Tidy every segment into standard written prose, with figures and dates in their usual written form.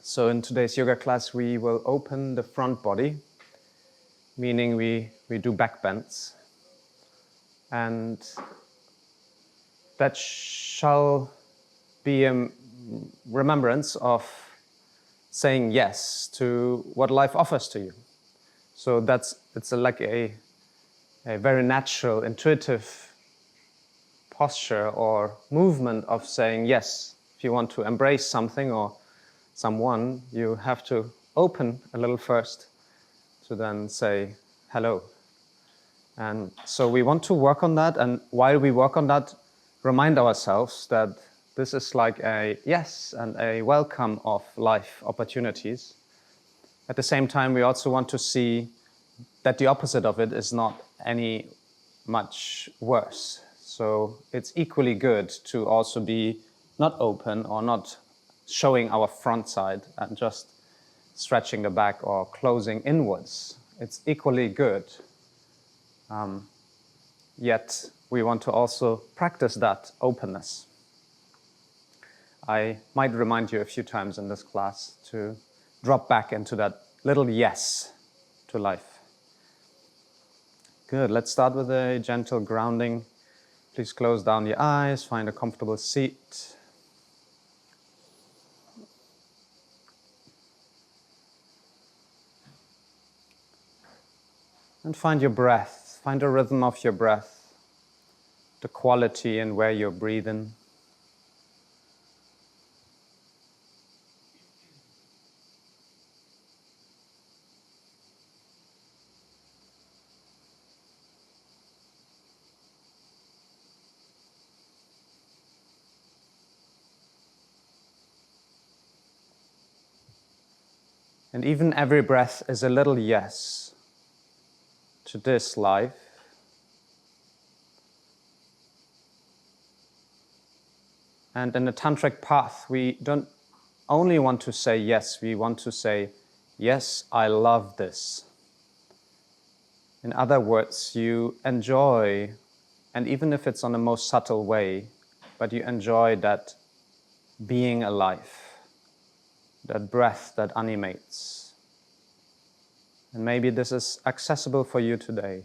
So in today's yoga class, we will open the front body, meaning we do back bends. And that shall be a remembrance of saying yes to what life offers to you. So it's like a very natural, intuitive posture or movement of saying yes. If you want to embrace something or someone, you have to open a little first to then say hello. And so we want to work on that, and while we work on that, remind ourselves that this is like a yes and a welcome of life opportunities. At the same time, we also want to see that the opposite of it is not any much worse. So it's equally good to also be not open or not showing our front side and just stretching the back or closing inwards. It's equally good. Yet we want to also practice that openness. I might remind you a few times in this class to drop back into that little yes to life. Good, let's start with a gentle grounding. Please close down your eyes, find a comfortable seat. And find your breath, find the rhythm of your breath, the quality and where you're breathing. And even every breath is a little yes to this life. And in the tantric path, we don't only want to say yes, we want to say, yes, I love this. In other words, you enjoy, and even if it's on the most subtle way, but you enjoy that being alive, that breath that animates. And maybe this is accessible for you today.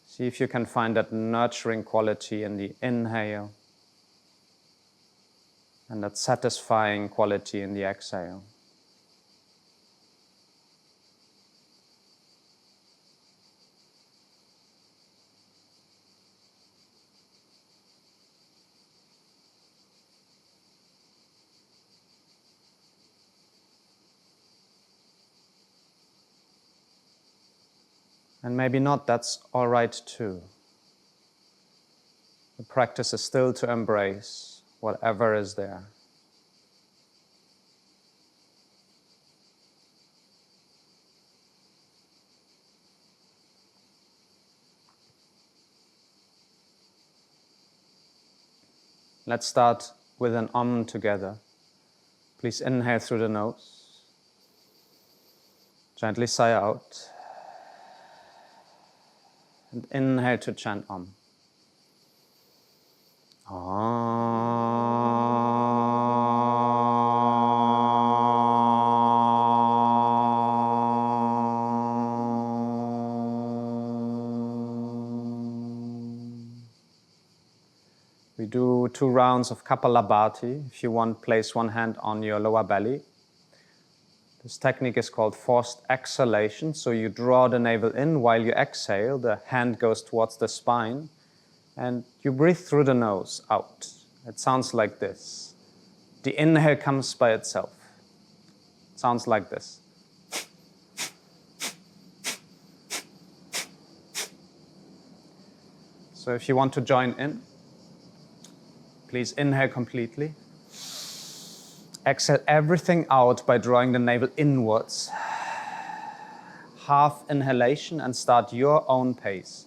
See if you can find that nurturing quality in the inhale and that satisfying quality in the exhale. And maybe not, that's all right too. The practice is still to embrace whatever is there. Let's start with an Om together. Please inhale through the nose. Gently sigh out. And inhale to chant Om. We do 2 rounds of Kapalabhati. If you want, place one hand on your lower belly. This technique is called forced exhalation. So you draw the navel in while you exhale. The hand goes towards the spine. And you breathe through the nose, out. It sounds like this. The inhale comes by itself. It sounds like this. So if you want to join in, please inhale completely. Exhale everything out by drawing the navel inwards. Half inhalation and start your own pace.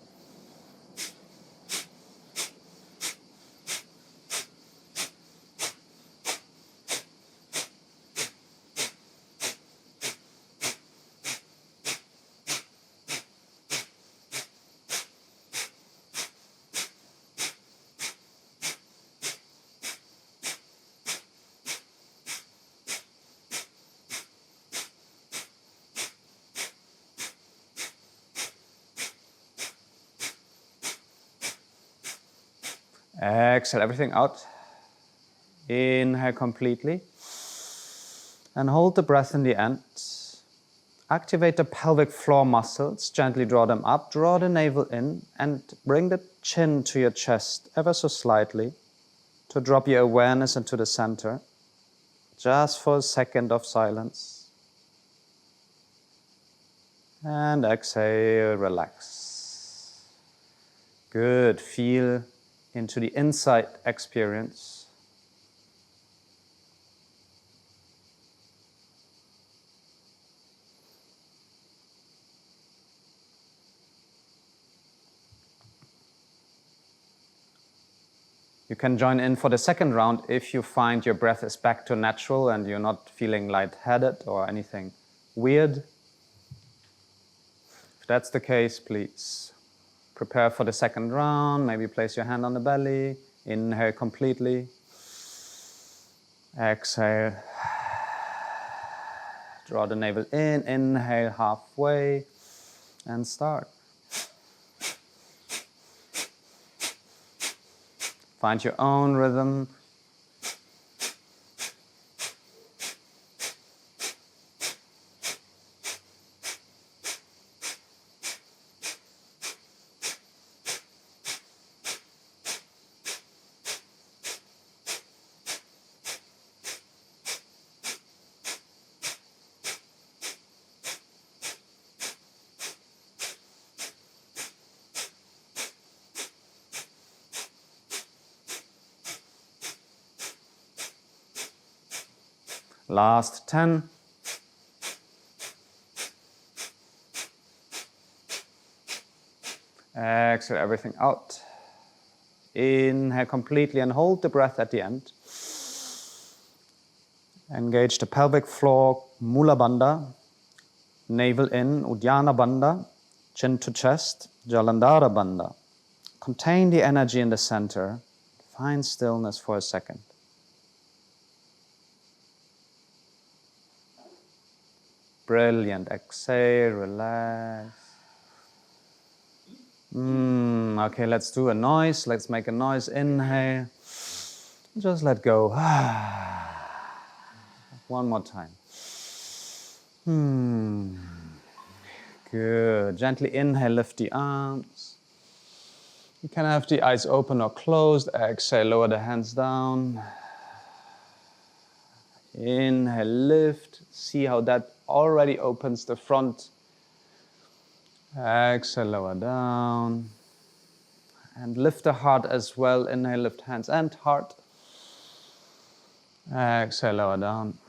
Exhale everything out. Inhale completely. And hold the breath in the end. Activate the pelvic floor muscles. Gently draw them up. Draw the navel in and bring the chin to your chest ever so slightly to drop your awareness into the center. Just for a second of silence. And exhale, relax. Good. Feel into the inside experience. You can join in for the second round if you find your breath is back to natural and you're not feeling lightheaded or anything weird. If that's the case, please prepare for the second round. Maybe place your hand on the belly. Inhale completely. Exhale. Draw the navel in. Inhale halfway and start. Find your own rhythm. Last 10. Exhale everything out. Inhale completely and hold the breath at the end. Engage the pelvic floor, Mula Bandha. Navel in, Uddiyana Bandha. Chin to chest, Jalandhara Bandha. Contain the energy in the center. Find stillness for a second. Brilliant. Exhale, relax. Okay, let's do a noise. Let's make a noise. Inhale. Just let go. One more time. Good. Gently inhale, lift the arms. You can have the eyes open or closed. Exhale, lower the hands down. Inhale, lift. See how that already opens the front. Exhale, lower down. And lift the heart as well. Inhale, lift hands and heart. Exhale, lower down.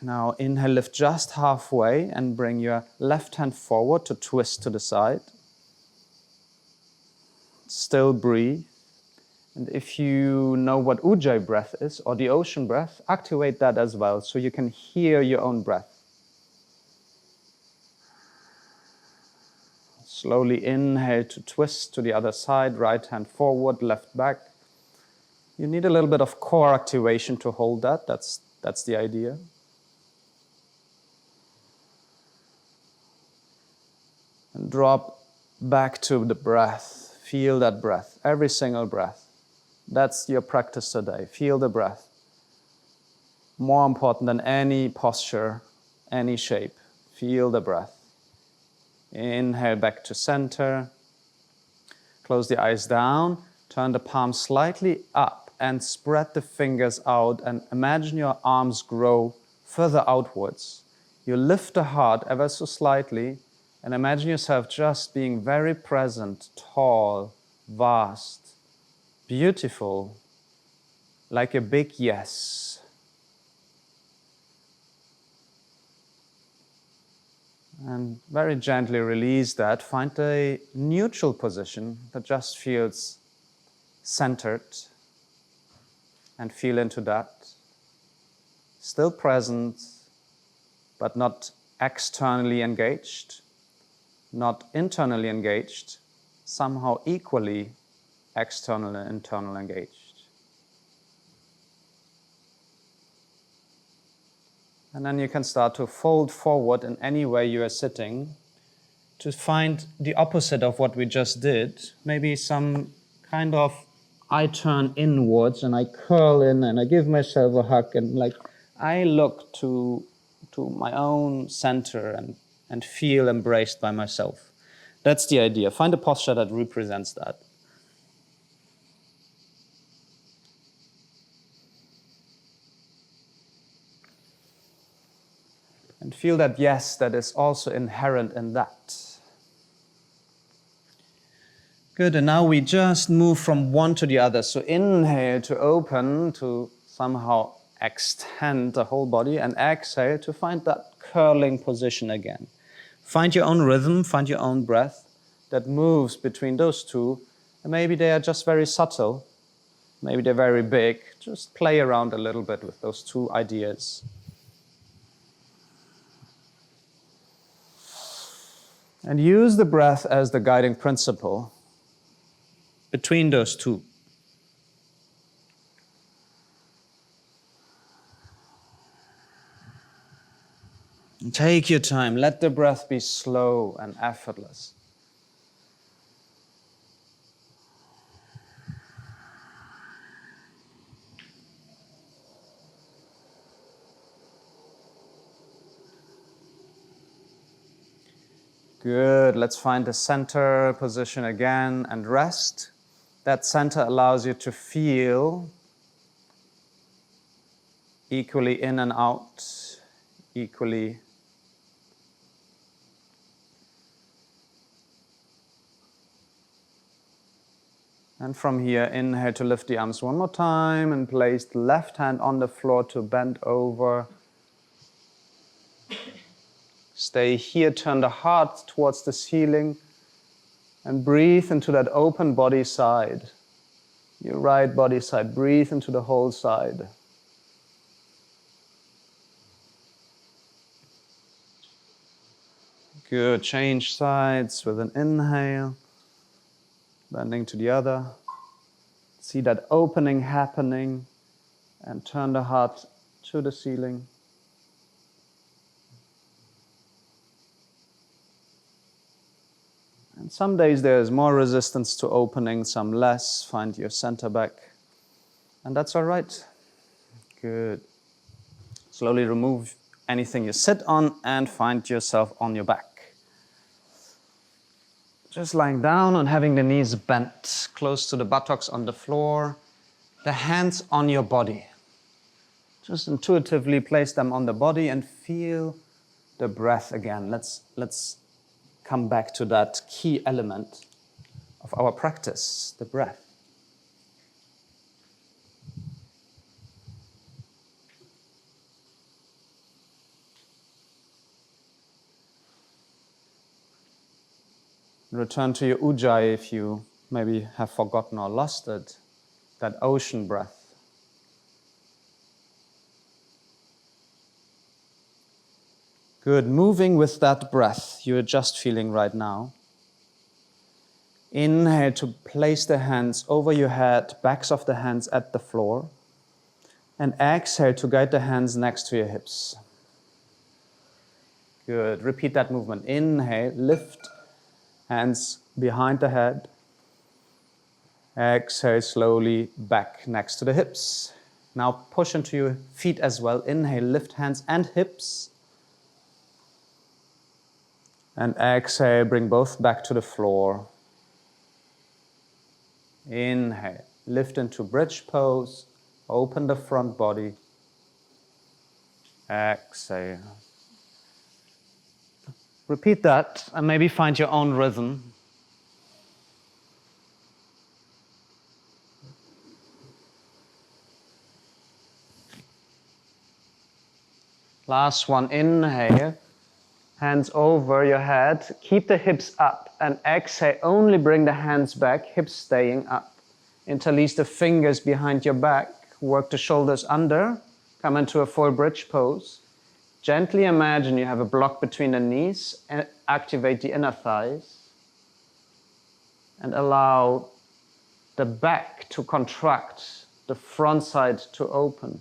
Now inhale, lift just halfway and bring your left hand forward to twist to the side. Still breathe. And if you know what Ujjayi breath is, or the ocean breath, activate that as well so you can hear your own breath. Slowly inhale to twist to the other side, right hand forward, left back. You need a little bit of core activation to hold that. That's the idea. And drop back to the breath. Feel that breath, every single breath. That's your practice today. Feel the breath. More important than any posture, any shape. Feel the breath. Inhale back to center. Close the eyes down. Turn the palms slightly up and spread the fingers out and imagine your arms grow further outwards. You lift the heart ever so slightly and imagine yourself just being very present, tall, vast, beautiful, like a big yes. And very gently release that. Find a neutral position that just feels centered and feel into that. Still present, but not externally engaged, not internally engaged, somehow equally external and internal engaged. And then you can start to fold forward in any way you are sitting to find the opposite of what we just did. Maybe some kind of I turn inwards and I curl in and I give myself a hug and like I look to my own center and feel embraced by myself. That's the idea. Find a posture that represents that. And feel that, yes, that is also inherent in that. Good, and now we just move from one to the other. So inhale to open, to somehow extend the whole body, and exhale to find that curling position again. Find your own rhythm, find your own breath that moves between those two. And maybe they are just very subtle, maybe they're very big. Just play around a little bit with those two ideas. And use the breath as the guiding principle between those two. And take your time. Let the breath be slow and effortless. Good. Let's find the center position again and rest. That center allows you to feel equally in and out, equally. And from here, inhale to lift the arms one more time and place the left hand on the floor to bend over. Stay here, turn the heart towards the ceiling and breathe into that open body side. Your right body side, breathe into the whole side. Good, change sides with an inhale, bending to the other. See that opening happening and turn the heart to the ceiling. And some days there is more resistance to opening, some less. Find your center back. And that's all right. Good. Slowly remove anything you sit on and find yourself on your back. Just lying down and having the knees bent close to the buttocks on the floor. The hands on your body. Just intuitively place them on the body and feel the breath again. Let's come back to that key element of our practice, the breath. Return to your ujjayi if you maybe have forgotten or lost it, that ocean breath. Good, moving with that breath you're just feeling right now. Inhale to place the hands over your head, backs of the hands at the floor. And exhale to guide the hands next to your hips. Good, repeat that movement. Inhale, lift hands behind the head. Exhale slowly back next to the hips. Now push into your feet as well. Inhale, lift hands and hips. And exhale, bring both back to the floor. Inhale, lift into bridge pose. Open the front body. Exhale. Repeat that and maybe find your own rhythm. Last one, inhale. Hands over your head, keep the hips up, and exhale, only bring the hands back, hips staying up. Interlace the fingers behind your back, work the shoulders under, come into a full bridge pose. Gently imagine you have a block between the knees, and activate the inner thighs. And allow the back to contract, the front side to open.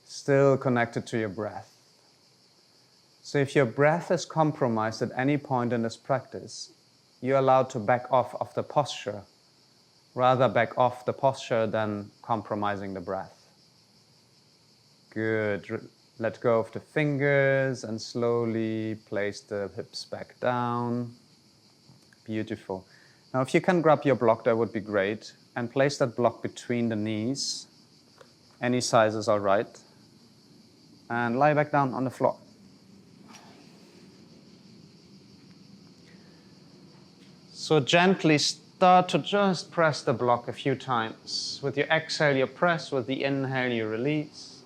Still connected to your breath. So if your breath is compromised at any point in this practice, you're allowed to back off of the posture. Rather back off the posture than compromising the breath. Good. Let go of the fingers and slowly place the hips back down. Beautiful. Now if you can grab your block, that would be great. And place that block between the knees. Any size is all right. And lie back down on the floor. So gently start to just press the block a few times. With your exhale, you press. With the inhale, you release.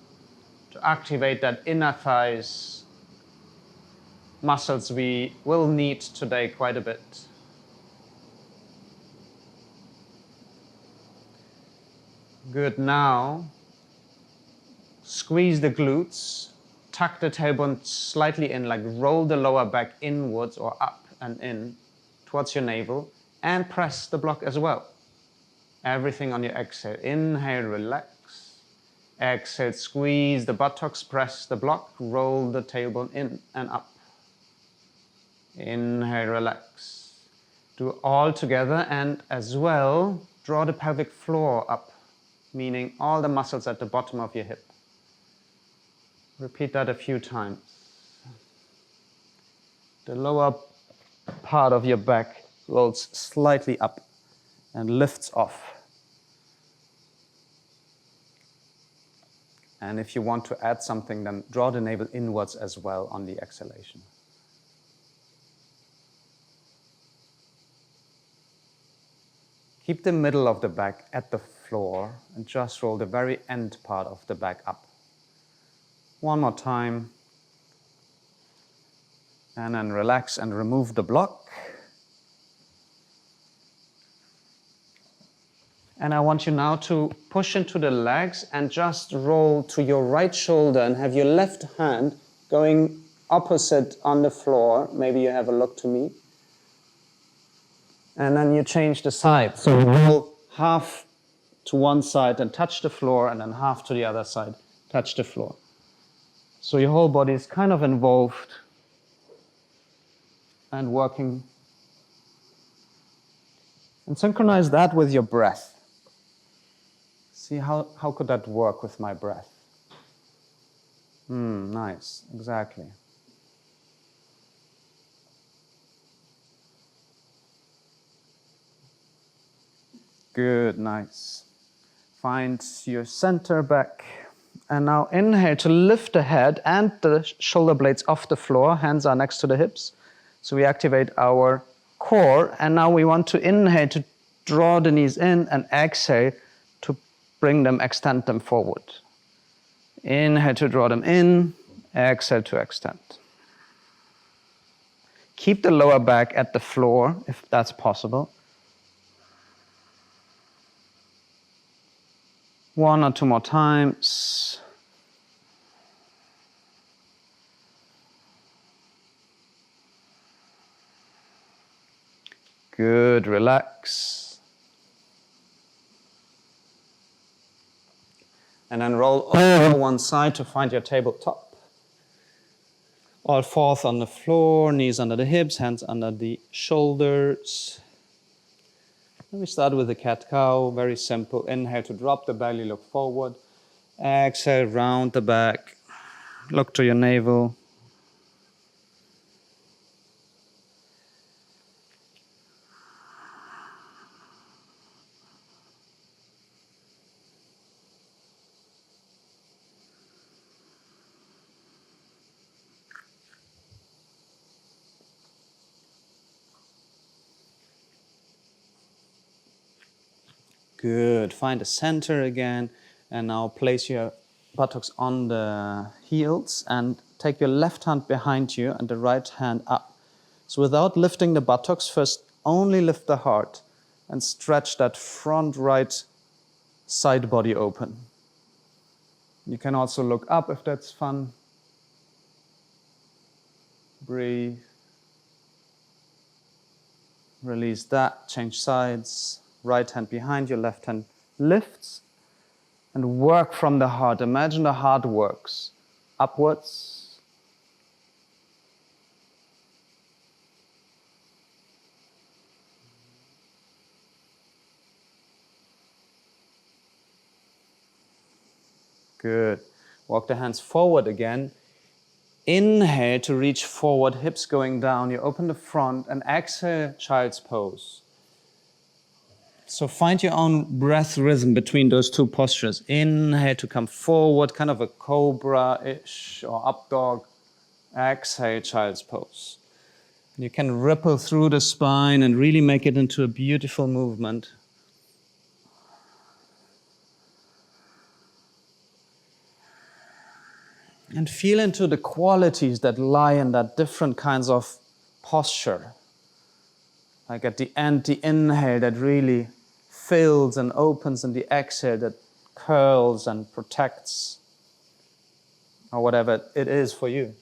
To activate that inner thighs muscles we will need today quite a bit. Good. Now, squeeze the glutes. Tuck the tailbone slightly in, like roll the lower back inwards or up and in towards your navel. And press the block as well. Everything on your exhale. Inhale, relax. Exhale, squeeze the buttocks, press the block, roll the tailbone in and up. Inhale, relax. Do all together and as well, draw the pelvic floor up, meaning all the muscles at the bottom of your hip. Repeat that a few times. The lower part of your back rolls slightly up and lifts off. And if you want to add something, then draw the navel inwards as well on the exhalation. Keep the middle of the back at the floor and just roll the very end part of the back up. One more time. And then relax and remove the block. And I want you now to push into the legs and just roll to your right shoulder and have your left hand going opposite on the floor. Maybe you have a look to me. And then you change the side. So roll half to one side and touch the floor, and then half to the other side, touch the floor. So your whole body is kind of involved and working. And synchronize that with your breath. See how could that work with my breath? Nice, exactly. Good, nice. Find your center back. And now inhale to lift the head and the shoulder blades off the floor. Hands are next to the hips. So we activate our core. And now we want to inhale to draw the knees in and exhale to bring them, extend them forward. Inhale to draw them in, exhale to extend. Keep the lower back at the floor if that's possible. One or two more times. Good, relax. And then roll over one side to find your tabletop. All fours on the floor, knees under the hips, hands under the shoulders. Let me start with the cat-cow, very simple. Inhale to drop the belly, look forward. Exhale, round the back, look to your navel. Good, find the center again, and now place your buttocks on the heels and take your left hand behind you and the right hand up. So without lifting the buttocks, first only lift the heart and stretch that front right side body open. You can also look up if that's fun. Breathe. Release that, change sides. Right hand behind, your left hand lifts, and work from the heart. Imagine the heart works upwards Good. Walk the hands forward again. Inhale to reach forward, hips going down. You open the front and exhale, child's pose. So find your own breath rhythm between those two postures. Inhale to come forward, kind of a cobra-ish or up dog. Exhale, child's pose. You can ripple through the spine and really make it into a beautiful movement. And feel into the qualities that lie in that different kinds of posture. Like at the end, the inhale that really fills and opens, and the exhale that curls and protects, or whatever it is for you.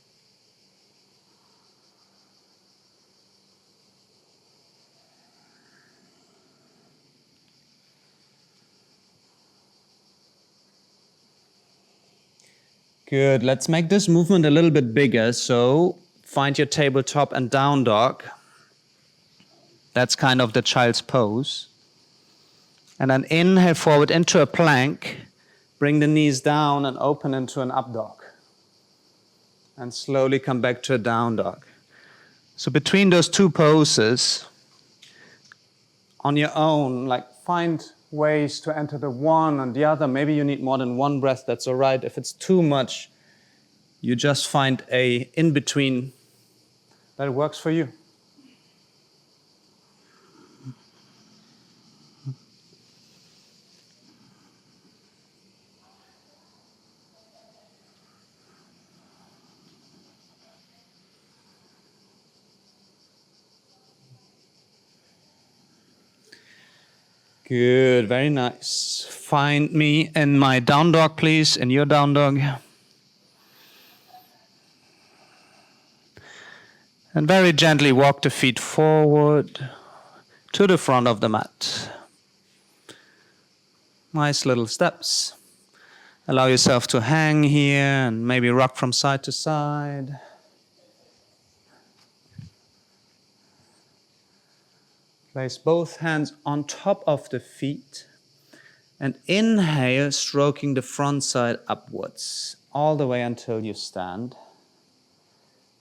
Good. Let's make this movement a little bit bigger. So find your tabletop and down dog. That's kind of the child's pose. And then inhale forward into a plank. Bring the knees down and open into an up dog. And slowly come back to a down dog. So between those two poses, on your own, like find ways to enter the one and the other. Maybe you need more than one breath, that's all right. If it's too much, you just find a in-between that works for you. Good, very nice. Find me in my down dog, please, in your down dog. And very gently walk the feet forward to the front of the mat. Nice little steps. Allow yourself to hang here and maybe rock from side to side. Place both hands on top of the feet and inhale, stroking the front side upwards all the way until you stand.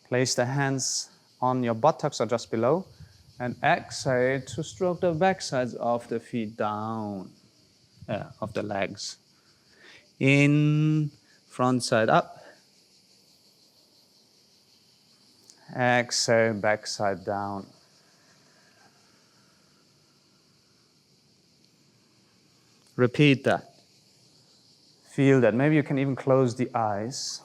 Place the hands on your buttocks or just below and exhale to stroke the back sides of the feet down, of the legs. In, front side up. Exhale, back side down. Repeat that. Feel that. Maybe you can even close the eyes.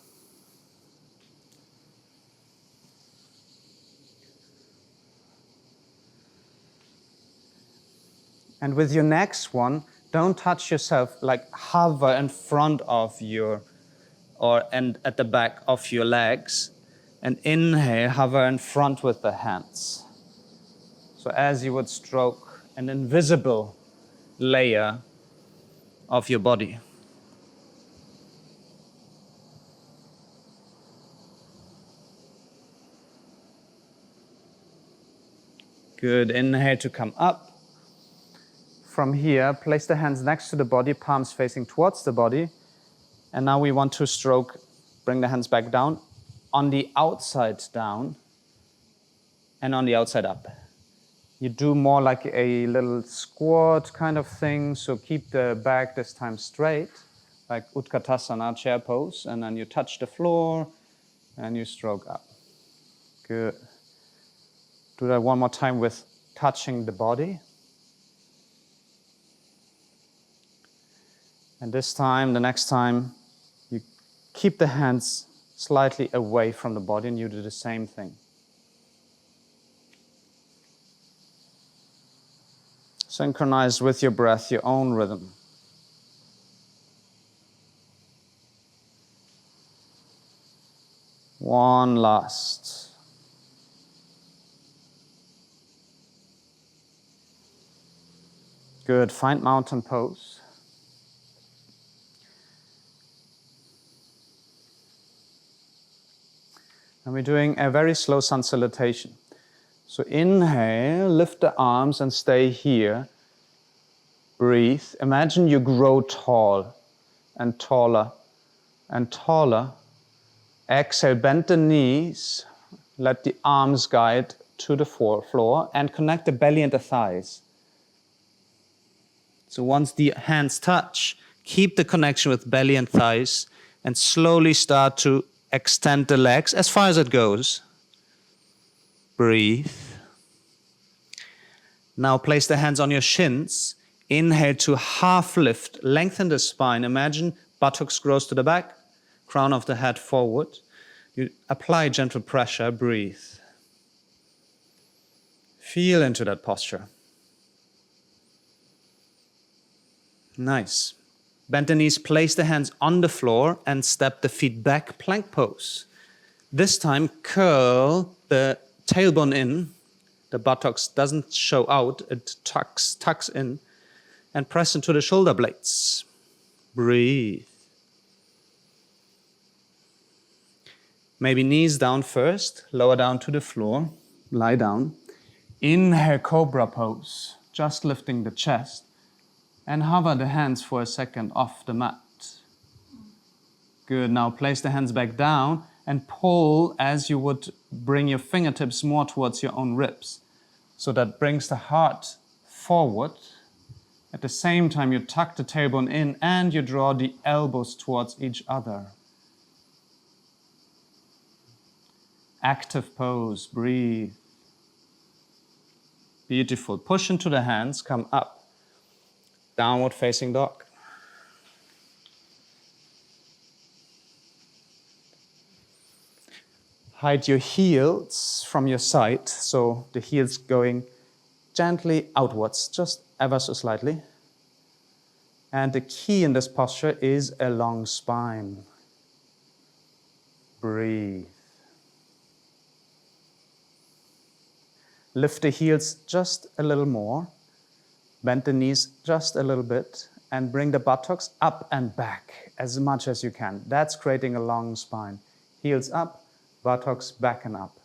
And with your next one, don't touch yourself, like hover in front of and at the back of your legs. And inhale, hover in front with the hands. So as you would stroke an invisible layer of your body. Good. Inhale to come up. From here, place the hands next to the body, palms facing towards the body. And now we want to stroke, bring the hands back down, on the outside down, and on the outside up. You do more like a little squat kind of thing, so keep the back this time straight, like Utkatasana, chair pose, and then you touch the floor, and you stroke up. Good. Do that one more time with touching the body. And this time, the next time, you keep the hands slightly away from the body and you do the same thing. Synchronize with your breath, your own rhythm. One last. Good. Find mountain pose. And we're doing a very slow sun salutation. So inhale, lift the arms and stay here. Breathe. Imagine you grow tall and taller and taller. Exhale, bend the knees. Let the arms guide to the floor and connect the belly and the thighs. So once the hands touch, keep the connection with belly and thighs and slowly start to extend the legs as far as it goes. Breathe. Now place the hands on your shins. Inhale to half lift, lengthen the spine. Imagine buttocks grows to the back, crown of the head forward. You apply gentle pressure, breathe. Feel into that posture. Nice. Bend the knees, place the hands on the floor and step the feet back, plank pose. This time curl the tailbone in. The buttocks doesn't show out, it tucks in, and press into the shoulder blades. Breathe. Maybe knees down first, lower down to the floor, lie down. Inhale, cobra pose, just lifting the chest, and hover the hands for a second off the mat. Good, now place the hands back down and pull as you would bring your fingertips more towards your own ribs. So that brings the heart forward. At the same time, you tuck the tailbone in and you draw the elbows towards each other. Active pose, breathe. Beautiful. Push into the hands, come up. Downward facing dog. Hide your heels from your side, so the heels going gently outwards, just ever so slightly. And the key in this posture is a long spine. Breathe. Lift the heels just a little more. Bend the knees just a little bit and bring the buttocks up and back as much as you can. That's creating a long spine. Heels up, buttocks back and up.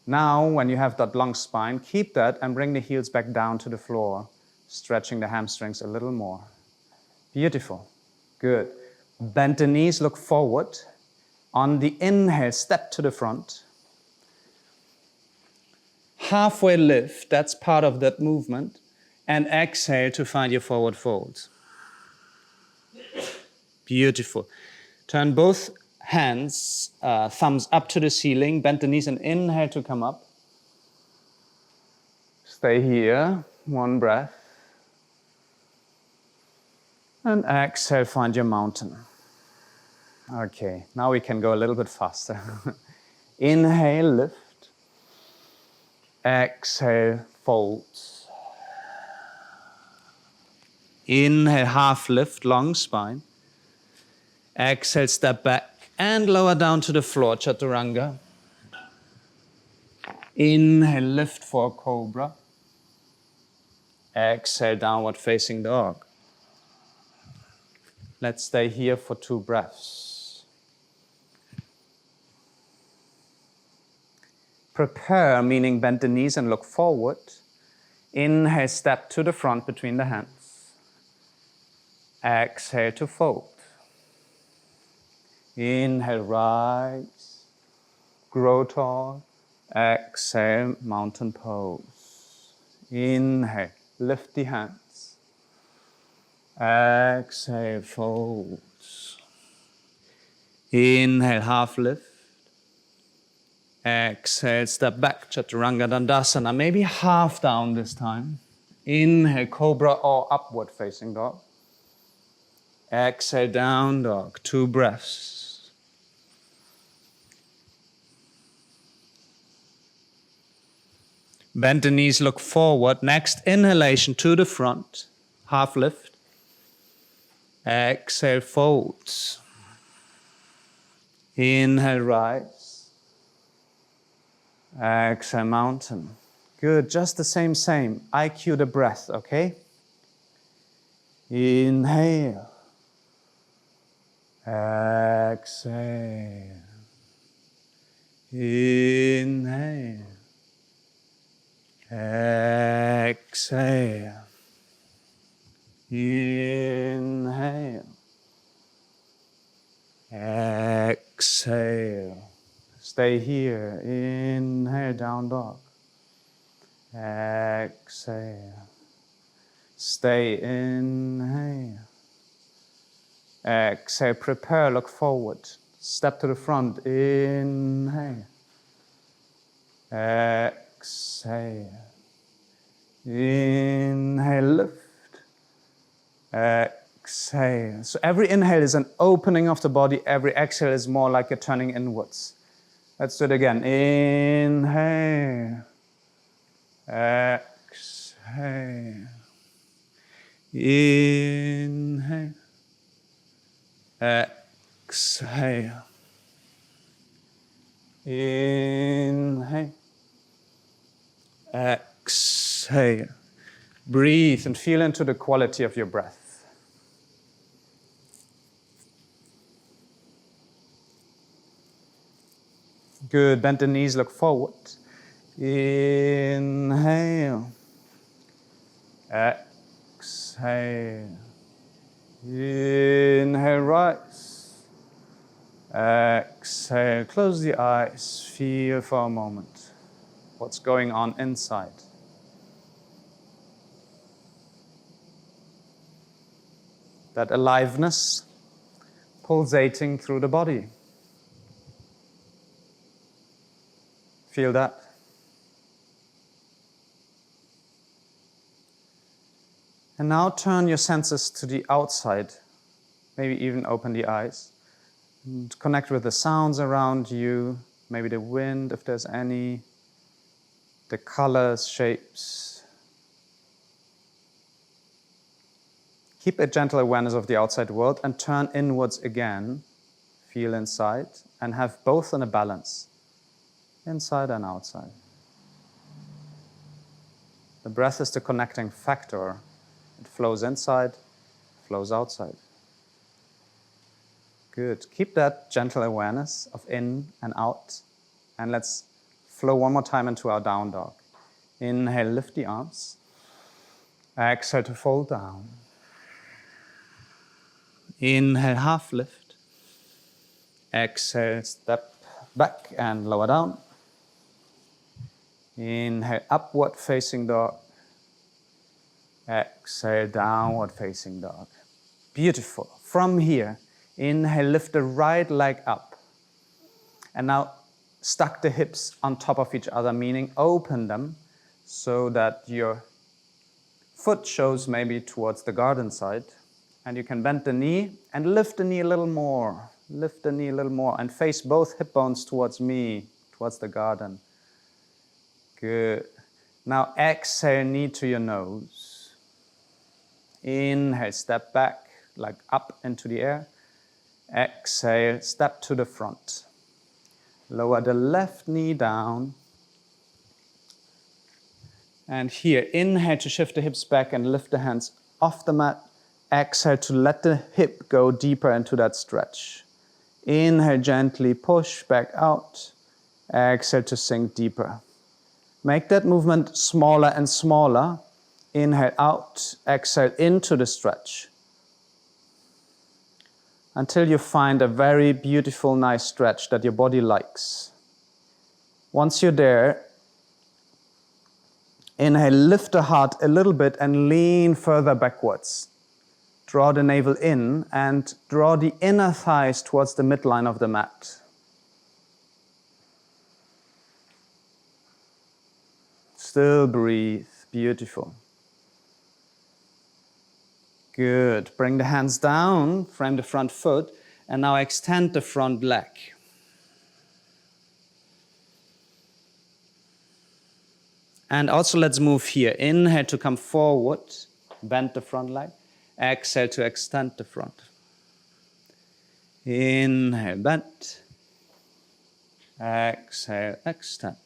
Now, when you have that long spine, keep that and bring the heels back down to the floor, stretching the hamstrings a little more. Beautiful. Good. Bend the knees, look forward. On the inhale, step to the front. Halfway lift, that's part of that movement. And exhale to find your forward fold. Beautiful. Turn both hands, thumbs up to the ceiling, bend the knees and inhale to come up. Stay here, one breath. And exhale, find your mountain. Okay, now we can go a little bit faster. Inhale, lift. Exhale, fold. Inhale, half lift, long spine. Exhale, step back and lower down to the floor, chaturanga. Inhale, lift for cobra. Exhale, downward facing dog. Let's stay here for 2 breaths. Prepare, meaning bend the knees and look forward. Inhale, step to the front between the hands. Exhale to fold. Inhale, rise. Grow tall. Exhale, mountain pose. Inhale, lift the hands. Exhale, fold. Inhale, half lift. Exhale, step back, chaturanga dandasana, maybe half down this time. Inhale, cobra or upward facing dog. Exhale, down dog, 2 breaths. Bend the knees, look forward. Next inhalation to the front, half lift. Exhale, folds. Inhale, rise. Exhale, mountain. Good, just the same. I cue the breath, okay? Inhale. Exhale. Inhale. Exhale. Inhale. Exhale. Stay here. Inhale, down dog. Exhale. Stay. Inhale. Exhale. Prepare. Look forward. Step to the front. Inhale. Exhale. Inhale. Lift. Exhale. So every inhale is an opening of the body. Every exhale is more like a turning inwards. Let's do it again. Inhale. Exhale. Inhale. Exhale. Inhale. Exhale. Breathe and feel into the quality of your breath. Good. Bend the knees, look forward. Inhale. Exhale. Inhale, rise. Exhale. Close the eyes. Feel for a moment what's going on inside. That aliveness pulsating through the body. Feel that? And now turn your senses to the outside. Maybe even open the eyes. And connect with the sounds around you. Maybe the wind, if there's any. The colors, shapes. Keep a gentle awareness of the outside world and turn inwards again. Feel inside and have both in a balance. Inside and outside. The breath is the connecting factor. It flows inside, flows outside. Good. Keep that gentle awareness of in and out. And let's flow one more time into our down dog. Inhale, lift the arms. Exhale to fold down. Inhale, half lift. Exhale, step back and lower down. Inhale, upward facing dog. Exhale, downward facing dog. Beautiful. From here, inhale, lift the right leg up. And now stack the hips on top of each other, meaning open them so that your foot shows maybe towards the garden side. And you can bend the knee and lift the knee a little more. Lift the knee a little more and face both hip bones towards me, towards the garden. Good. Now exhale, knee to your nose. Inhale, step back, like up into the air. Exhale, step to the front. Lower the left knee down. And here, inhale to shift the hips back and lift the hands off the mat. Exhale to let the hip go deeper into that stretch. Inhale, gently push back out. Exhale to sink deeper. Make that movement smaller and smaller. Inhale out, exhale into the stretch. Until you find a very beautiful, nice stretch that your body likes. Once you're there, inhale, lift the heart a little bit and lean further backwards. Draw the navel in and draw the inner thighs towards the midline of the mat. Still breathe. Beautiful. Good. Bring the hands down, frame the front foot, and now extend the front leg. And also let's move here. Inhale to come forward, bend the front leg. Exhale to extend the front. Inhale, bend. Exhale, extend.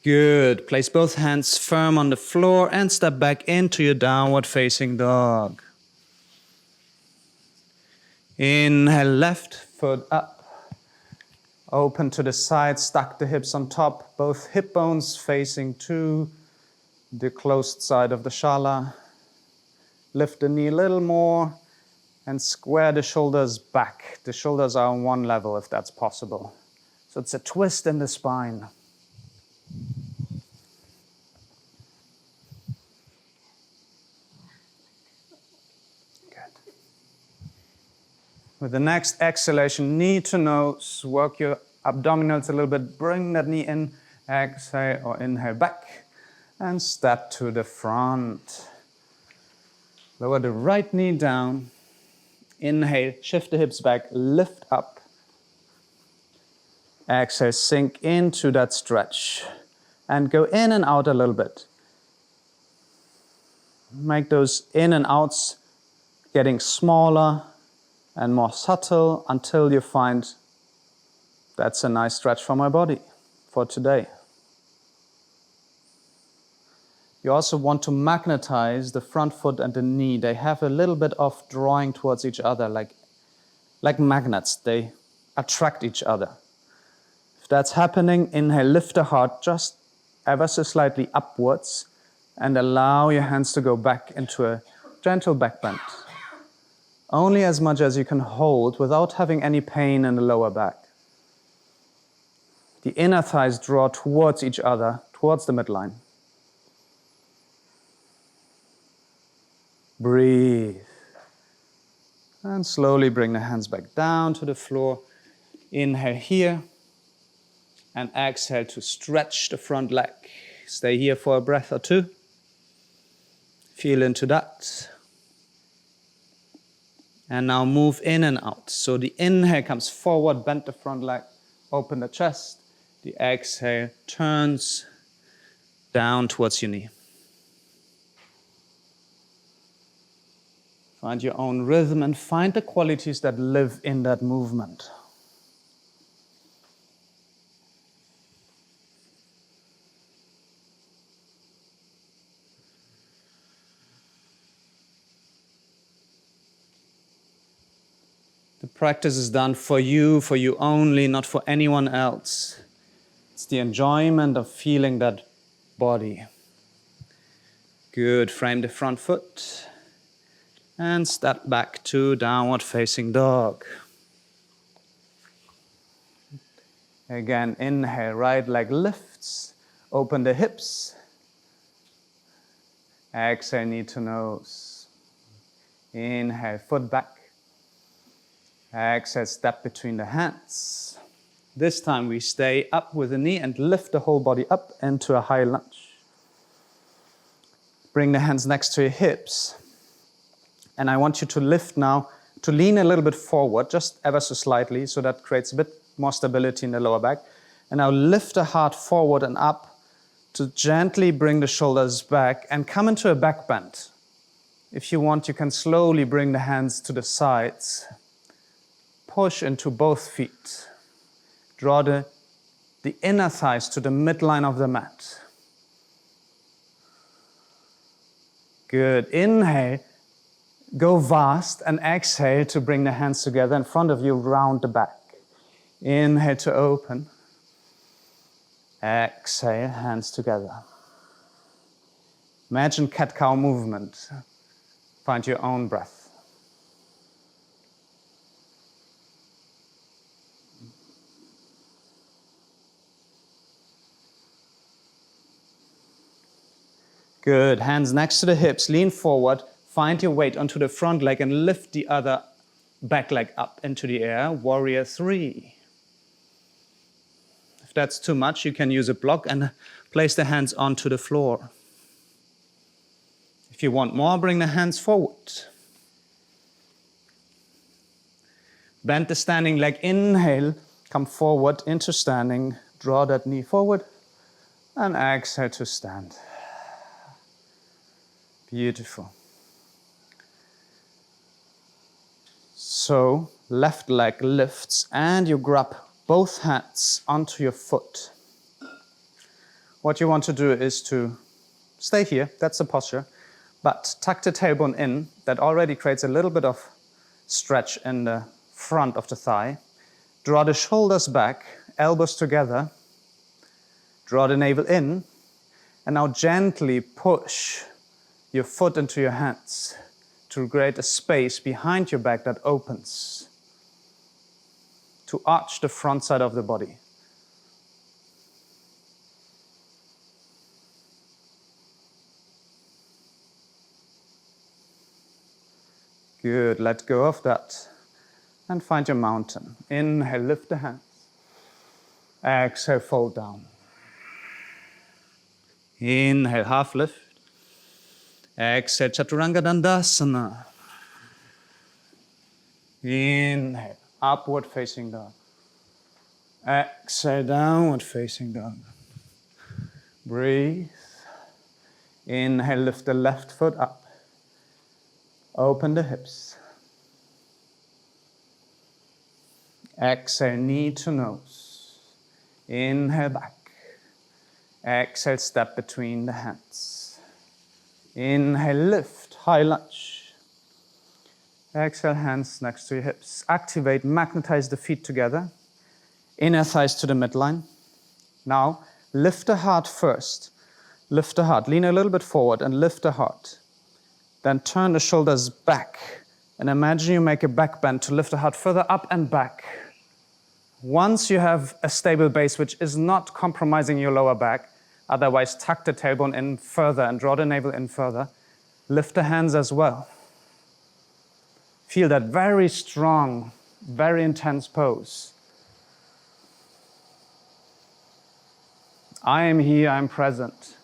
Good. Place both hands firm on the floor and step back into your downward facing dog. Inhale, left foot up. Open to the side, stack the hips on top, both hip bones facing to the closed side of the shala. Lift the knee a little more and square the shoulders back. The shoulders are on one level if that's possible. So it's a twist in the spine. Good. With the next exhalation, knee to nose, work your abdominals a little bit, bring that knee in, exhale or inhale back, and step to the front. Lower the right knee down, inhale, shift the hips back, lift up. Exhale, sink into that stretch, and go in and out a little bit. Make those in and outs getting smaller and more subtle until you find that's a nice stretch for my body for today. You also want to magnetize the front foot and the knee. They have a little bit of drawing towards each other, like magnets. They attract each other. If that's happening, inhale, lift the heart just ever so slightly upwards and allow your hands to go back into a gentle back bend. Only as much as you can hold without having any pain in the lower back. The inner thighs draw towards each other, towards the midline. Breathe. And slowly bring the hands back down to the floor. Inhale here. And exhale to stretch the front leg. Stay here for a breath or two. Feel into that. And now move in and out. So the inhale comes forward, bend the front leg, open the chest. The exhale turns down towards your knee. Find your own rhythm and find the qualities that live in that movement. The practice is done for you only, not for anyone else. It's the enjoyment of feeling that body. Good. Frame the front foot. And step back to downward facing dog. Again, inhale, right leg lifts. Open the hips. Exhale, knee to nose. Inhale, foot back. Exhale, step between the hands. This time we stay up with the knee and lift the whole body up into a high lunge. Bring the hands next to your hips. And I want you to lift now, to lean a little bit forward, just ever so slightly, so that creates a bit more stability in the lower back. And now lift the heart forward and up to gently bring the shoulders back and come into a back bend. If you want, you can slowly bring the hands to the sides. Push into both feet. Draw the inner thighs to the midline of the mat. Good. Inhale. Go vast and exhale to bring the hands together in front of you, round the back. Inhale to open. Exhale, hands together. Imagine cat-cow movement. Find your own breath. Good. Hands next to the hips. Lean forward. Find your weight onto the front leg and lift the other back leg up into the air. Warrior 3. If that's too much, you can use a block and place the hands onto the floor. If you want more, bring the hands forward. Bend the standing leg. Inhale. Come forward into standing. Draw that knee forward. And exhale to stand. Beautiful. So, left leg lifts and you grab both hands onto your foot. What you want to do is to stay here, that's the posture, but tuck the tailbone in. That already creates a little bit of stretch in the front of the thigh. Draw the shoulders back, elbows together. Draw the navel in. And now gently push your foot into your hands to create a space behind your back that opens to arch the front side of the body. Good, let go of that and find your mountain. Inhale, lift the hands. Exhale, fold down. Inhale, half lift. Exhale, Chaturanga Dandasana. Inhale, upward facing dog. Exhale, downward facing dog. Breathe. Inhale, lift the left foot up. Open the hips. Exhale, knee to nose. Inhale, back. Exhale, step between the hands. Inhale, lift, high lunge. Exhale, hands next to your hips. Activate, magnetize the feet together. Inner thighs to the midline. Now, lift the heart first. Lift the heart. Lean a little bit forward and lift the heart. Then turn the shoulders back. And imagine you make a back bend to lift the heart further up and back. Once you have a stable base, which is not compromising your lower back, otherwise tuck the tailbone in further and draw the navel in further, lift the hands as well. Feel that very strong, very intense pose. I am here, I am present.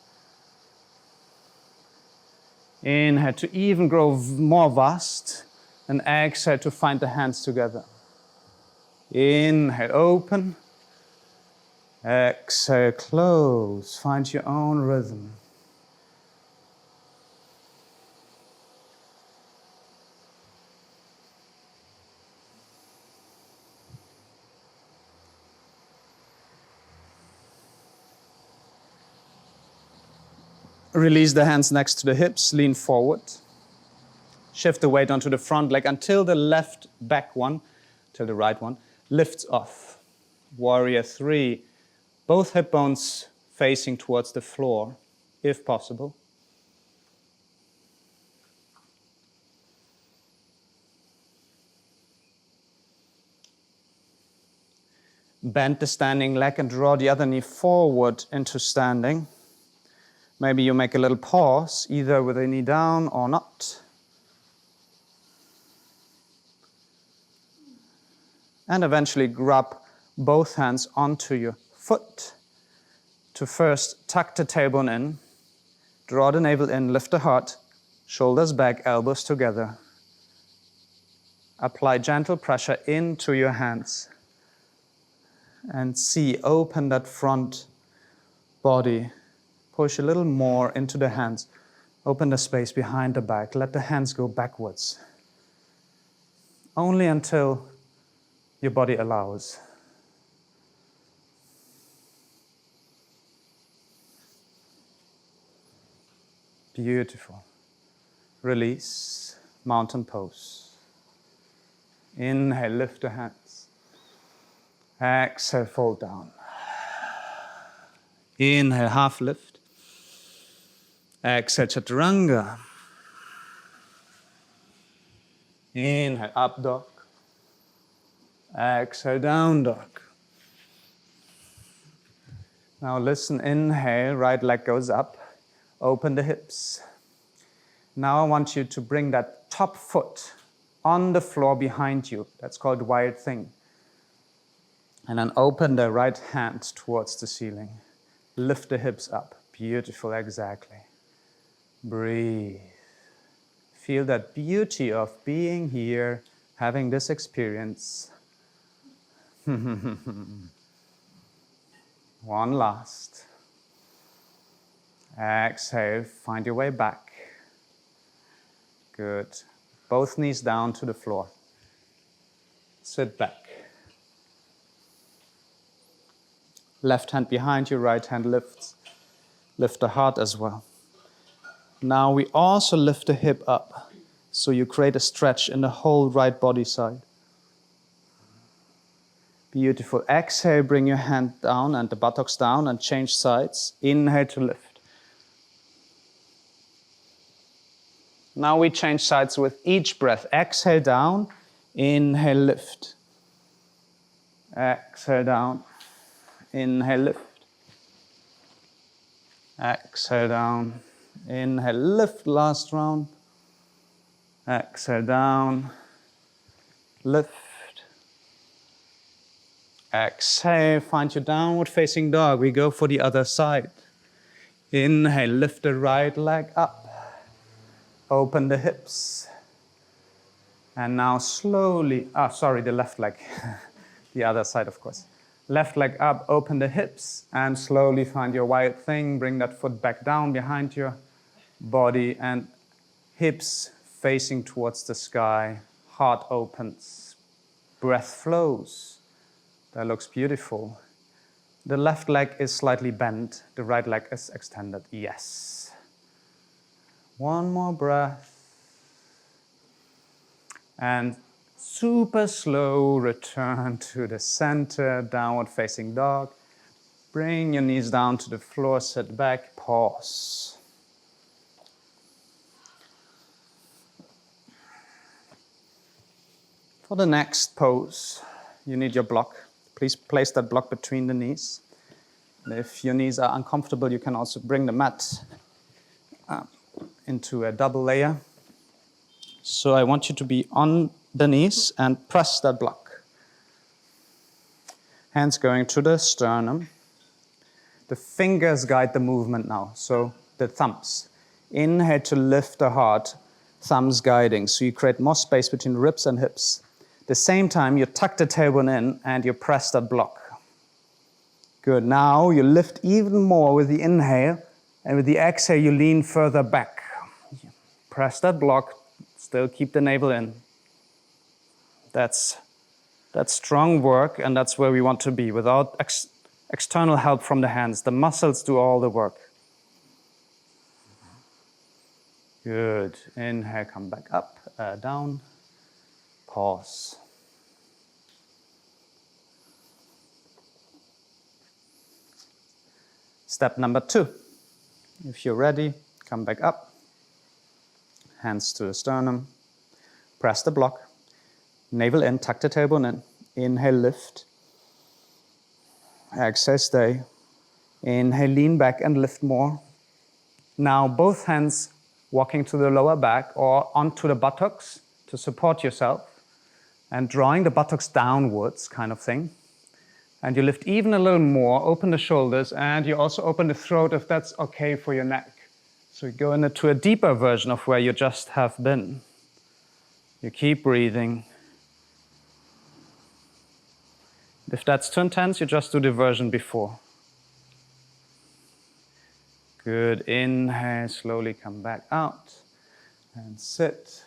Inhale to even grow more vast, and exhale to find the hands together. Inhale, open. Exhale, close. Find your own rhythm. Release the hands next to the hips, lean forward. Shift the weight onto the front leg until the left back one, till the right one, lifts off. Warrior 3, both hip bones facing towards the floor, if possible. Bend the standing leg and draw the other knee forward into standing. Maybe you make a little pause, either with the knee down or not. And eventually grab both hands onto your foot to first tuck the tailbone in, draw the navel in, lift the heart, shoulders back, elbows together. Apply gentle pressure into your hands and open that front body. Push a little more into the hands. Open the space behind the back. Let the hands go backwards. Only until your body allows. Beautiful. Release, mountain pose. Inhale, lift the hands. Exhale, fold down. Inhale, half lift. Exhale, Chaturanga. Inhale, up dog. Exhale, down dog. Now listen, inhale, right leg goes up. Open the hips. Now I want you to bring that top foot on the floor behind you. That's called wild thing. And then open the right hand towards the ceiling. Lift the hips up. Beautiful, exactly. Breathe. Feel that beauty of being here, having this experience. One last. Exhale, find your way back. Good. Both knees down to the floor. Sit back. Left hand behind you, right hand lifts. Lift the heart as well. Now we also lift the hip up, so you create a stretch in the whole right body side. Beautiful. Exhale, bring your hand down and the buttocks down and change sides. Inhale to lift. Now we change sides with each breath. Exhale down, inhale, lift. Exhale down, inhale, lift. Exhale down, inhale, lift, last round. Exhale down, lift. Exhale, find your downward facing dog. We go for the other side. Inhale, lift the right leg up. Open the hips. And now slowly, the left leg. The other side, of course. Left leg up, open the hips, and slowly find your wild thing. Bring that foot back down behind your body and hips facing towards the sky. Heart opens. Breath flows. That looks beautiful. The left leg is slightly bent. The right leg is extended. Yes. One more breath. And super slow return to the center, downward facing dog. Bring your knees down to the floor, sit back, pause. For the next pose, you need your block. Please place that block between the knees. And if your knees are uncomfortable, you can also bring the mat into a double layer. So I want you to be on the knees and press that block. Hands going to the sternum. The fingers guide the movement now, so the thumbs. Inhale to lift the heart, thumbs guiding. So you create more space between ribs and hips. At the same time, you tuck the tailbone in and you press that block. Good. Now you lift even more with the inhale, and with the exhale, you lean further back. Press that block. Still keep the navel in. That's strong work, and that's where we want to be. Without external help from the hands, the muscles do all the work. Good. Inhale, come back up, down. Pause. Step number 2. If you're ready, come back up. Hands to the sternum. Press the block. Navel in, tuck the tailbone in. Inhale, lift. Exhale, stay. Inhale, lean back and lift more. Now both hands walking to the lower back or onto the buttocks to support yourself and drawing the buttocks downwards, kind of thing. And you lift even a little more, open the shoulders, and you also open the throat if that's okay for your neck. So you go into a deeper version of where you just have been. You keep breathing. If that's too intense, you just do the version before. Good. Inhale, slowly come back out and sit.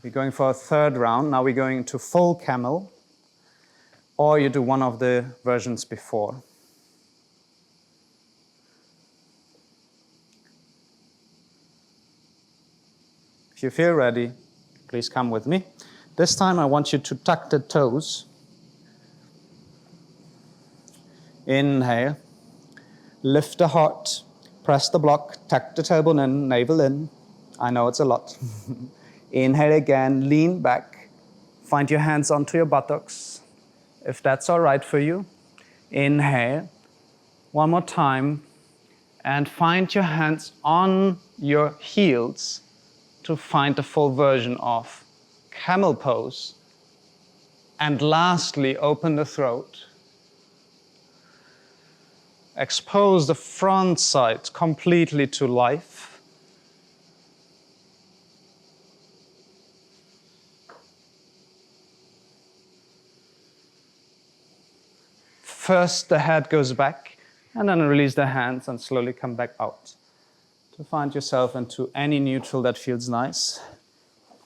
We're going for a third round. Now we're going into full camel, or you do one of the versions before. If you feel ready, please come with me. This time I want you to tuck the toes. Inhale, lift the heart, press the block, tuck the tailbone in, navel in. I know it's a lot. Inhale again, lean back, find your hands onto your buttocks, if that's all right for you. Inhale, one more time, and find your hands on your heels to find the full version of camel pose. And lastly, open the throat. Expose the front side completely to life. First, the head goes back, and then release the hands and slowly come back out. To find yourself into any neutral that feels nice.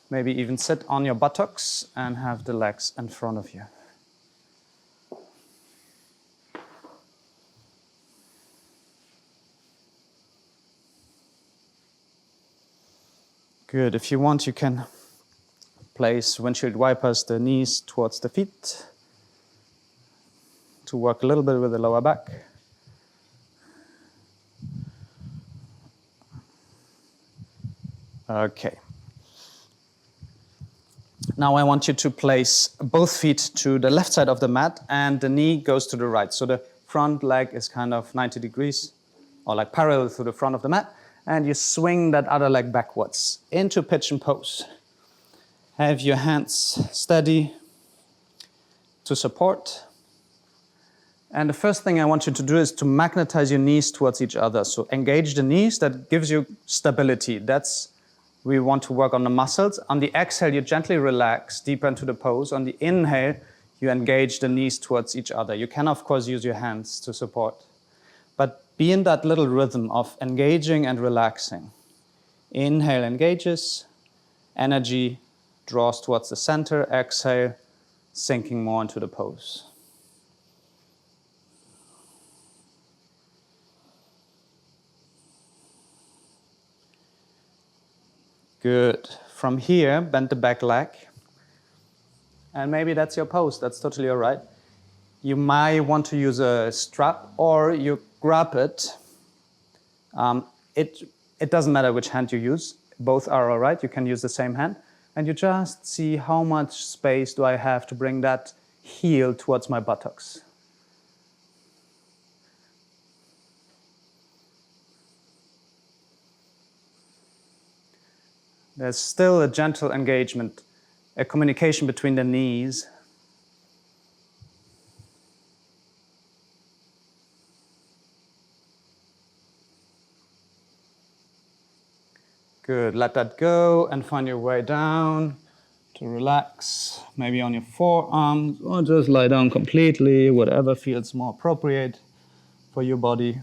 Maybe even sit on your buttocks and have the legs in front of you. Good. If you want, you can place windshield wipers, the knees towards the feet. to work a little bit with the lower back. Okay. Now I want you to place both feet to the left side of the mat and the knee goes to the right. So the front leg is kind of 90 degrees or like parallel to the front of the mat, and you swing that other leg backwards into pigeon pose. Have your hands steady to support. And the first thing I want you to do is to magnetize your knees towards each other. So engage the knees, that gives you stability. We want to work on the muscles. On the exhale, you gently relax deeper into the pose. On the inhale, you engage the knees towards each other. You can, of course, use your hands to support. But be in that little rhythm of engaging and relaxing. Inhale engages, energy draws towards the center. Exhale, sinking more into the pose. Good. From here, bend the back leg. And maybe that's your pose. That's totally all right. You might want to use a strap or you grab it. It doesn't matter which hand you use. Both are all right. You can use the same hand. And you just see how much space do I have to bring that heel towards my buttocks. There's still a gentle engagement, a communication between the knees. Good, let that go and find your way down to relax, maybe on your forearms or just lie down completely, whatever feels more appropriate for your body.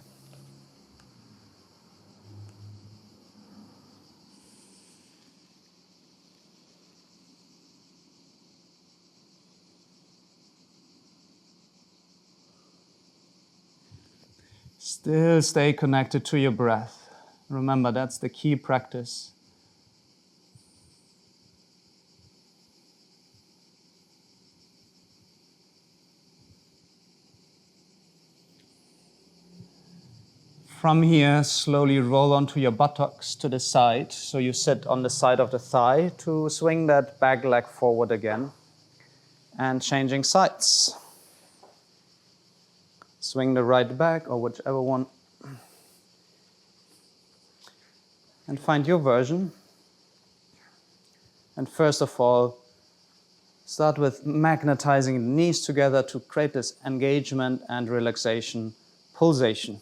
Still stay connected to your breath. Remember, that's the key practice. From here, slowly roll onto your buttocks to the side. So you sit on the side of the thigh to swing that back leg forward again. And changing sides. Swing the right back or whichever one. And find your version. And first of all, start with magnetizing the knees together to create this engagement and relaxation, pulsation.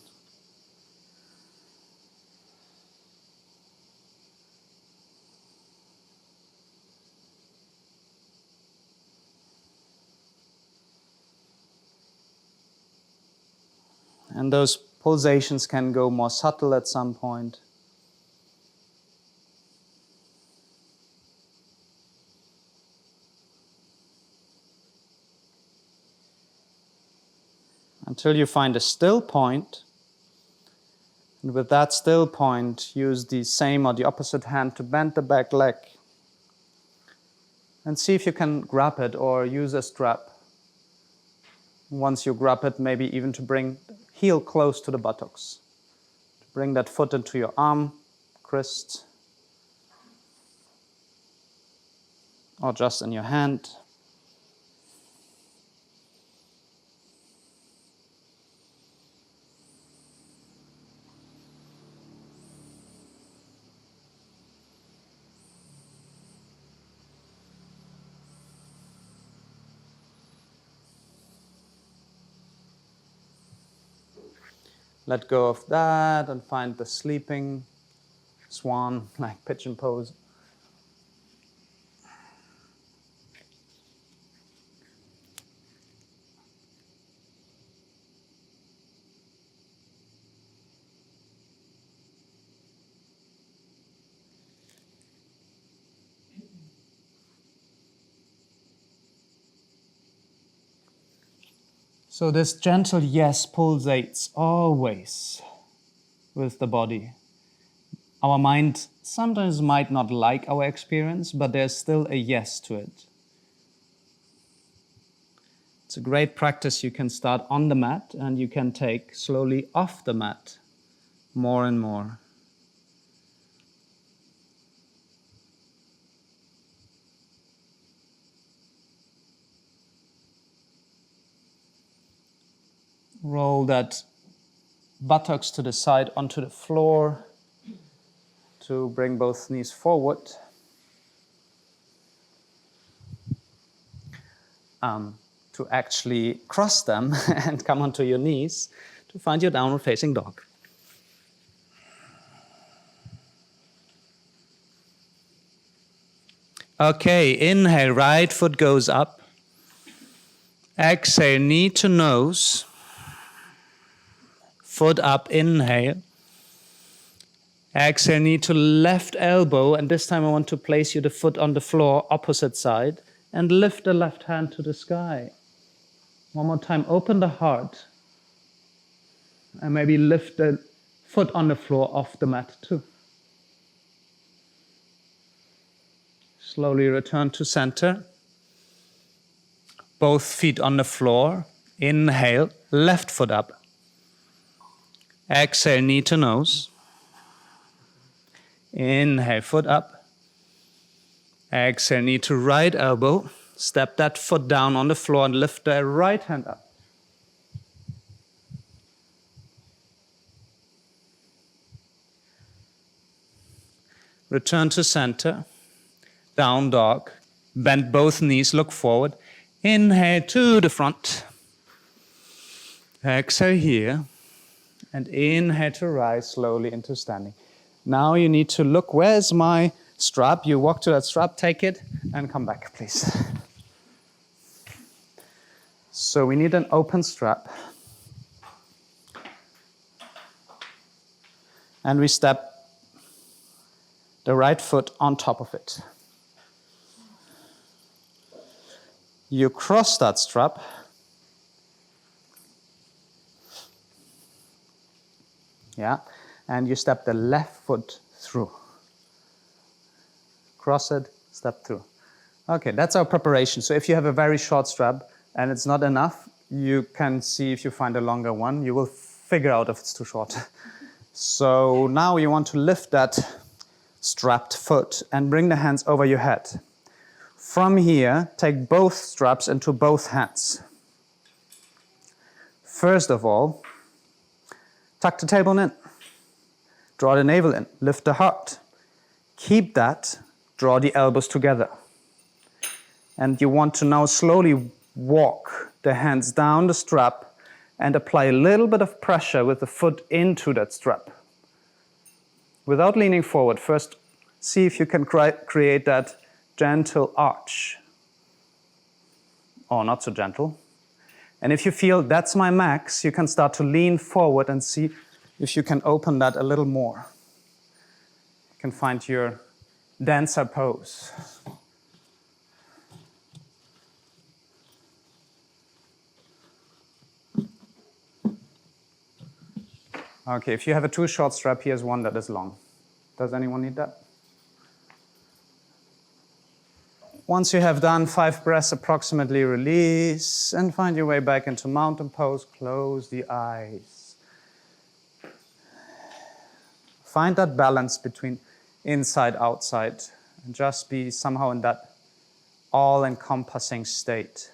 And those pulsations can go more subtle at some point. Until you find a still point. And with that still point, use the same or the opposite hand to bend the back leg. And see if you can grab it or use a strap. Once you grab it, maybe even to bring the heel close to the buttocks. To bring that foot into your arm, wrist, or just in your hand. Let go of that and find the sleeping swan, like pigeon pose. So this gentle yes pulsates always with the body. Our mind sometimes might not like our experience, but there's still a yes to it. It's a great practice. You can start on the mat and you can take slowly off the mat more and more. Roll that buttocks to the side onto the floor to bring both knees forward. To actually cross them and come onto your knees to find your downward facing dog. Okay, inhale, right foot goes up. Exhale, knee to nose. Foot up, inhale. Exhale, knee to left elbow, and this time I want to place you the foot on the floor, opposite side, and lift the left hand to the sky. One more time, open the heart, and maybe lift the foot on the floor off the mat too. Slowly return to center. Both feet on the floor. Inhale, left foot up. Exhale, knee to nose. Inhale, foot up. Exhale, knee to right elbow. Step that foot down on the floor and lift the right hand up. Return to center. Down dog. Bend both knees, look forward. Inhale to the front. Exhale here. And inhale to rise slowly into standing. Now you need to look, where's my strap? You walk to that strap, take it, and come back, please. So we need an open strap. And we step the right foot on top of it. You cross that strap. Yeah, and you step the left foot through. Cross it, step through. Okay, that's our preparation. So if you have a very short strap and it's not enough, you can see if you find a longer one. You will figure out if it's too short. So now you want to lift that strapped foot and bring the hands over your head. From here, take both straps into both hands. First of all, tuck the tailbone in. Draw the navel in. Lift the heart. Keep that. Draw the elbows together. And you want to now slowly walk the hands down the strap and apply a little bit of pressure with the foot into that strap. Without leaning forward, first see if you can create that gentle arch. Or not so gentle. And if you feel that's my max, you can start to lean forward and see if you can open that a little more. You can find your dancer pose. Okay, if you have a too short strap, here's one that is long. Does anyone need that? Once you have done 5 breaths, approximately release and find your way back into mountain pose. Close the eyes. Find that balance between inside, outside, and just be somehow in that all-encompassing state.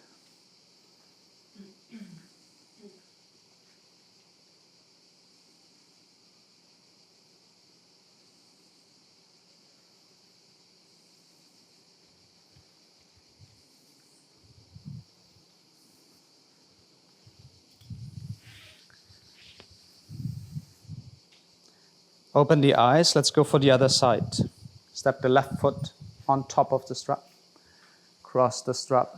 Open the eyes. Let's go for the other side. Step the left foot on top of the strap. Cross the strap.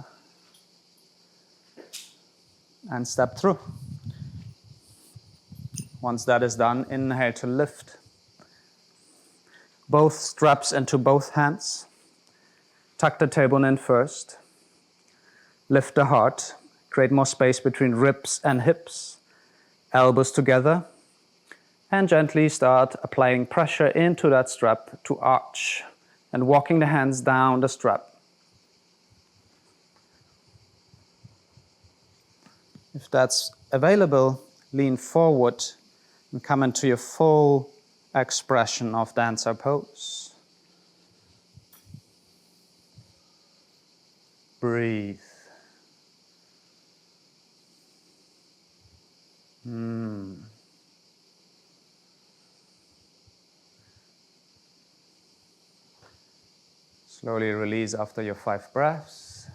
And step through. Once that is done, inhale to lift. Both straps into both hands. Tuck the tailbone in first. Lift the heart. Create more space between ribs and hips. Elbows together. And gently start applying pressure into that strap to arch and walking the hands down the strap. If that's available, lean forward and come into your full expression of dancer pose. Breathe. Slowly release after your 5 breaths.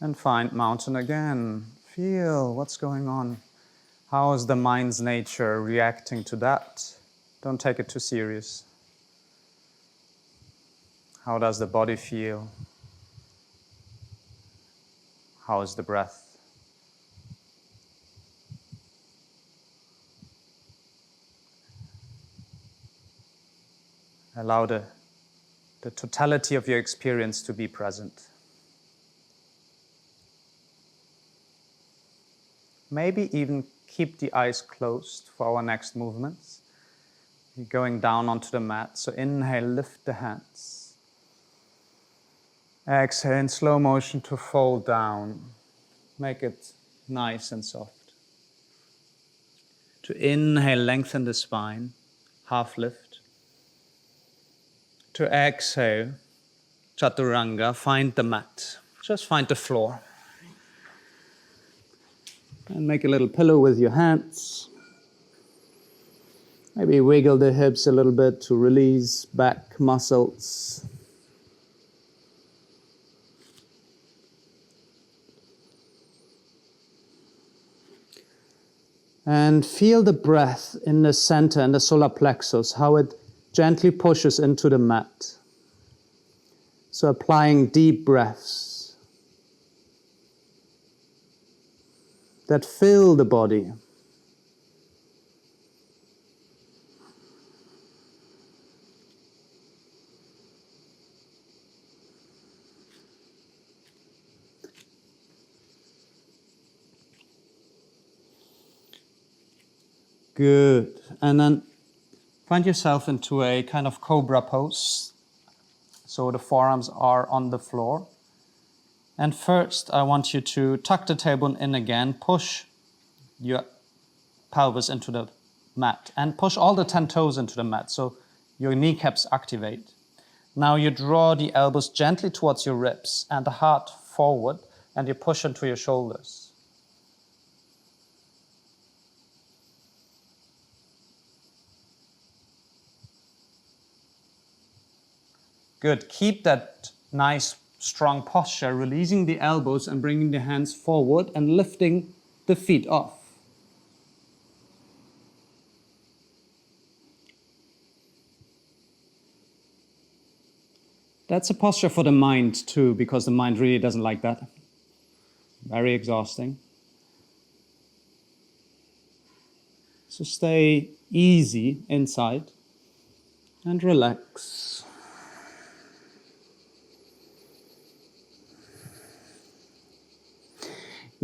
And find mountain again. Feel what's going on. How is the mind's nature reacting to that? Don't take it too serious. How does the body feel? How is the breath? Allow the totality of your experience to be present. Maybe even keep the eyes closed for our next movements. You're going down onto the mat, so inhale, lift the hands. Exhale in slow motion to fold down. Make it nice and soft. To inhale, lengthen the spine, half lift. To exhale, chaturanga, find the mat. Just find the floor. And make a little pillow with your hands. Maybe wiggle the hips a little bit to release back muscles. And feel the breath in the center, in the solar plexus, how it gently pushes into the mat. So applying deep breaths that fill the body. Good. And then find yourself into a kind of cobra pose. So the forearms are on the floor. And first, I want you to tuck the tailbone in again, push your pelvis into the mat, and push all the 10 toes into the mat, so your kneecaps activate. Now you draw the elbows gently towards your ribs and the heart forward, and you push into your shoulders. Good. Keep that nice, strong posture, releasing the elbows and bringing the hands forward and lifting the feet off. That's a posture for the mind too, because the mind really doesn't like that. Very exhausting. So stay easy inside and relax.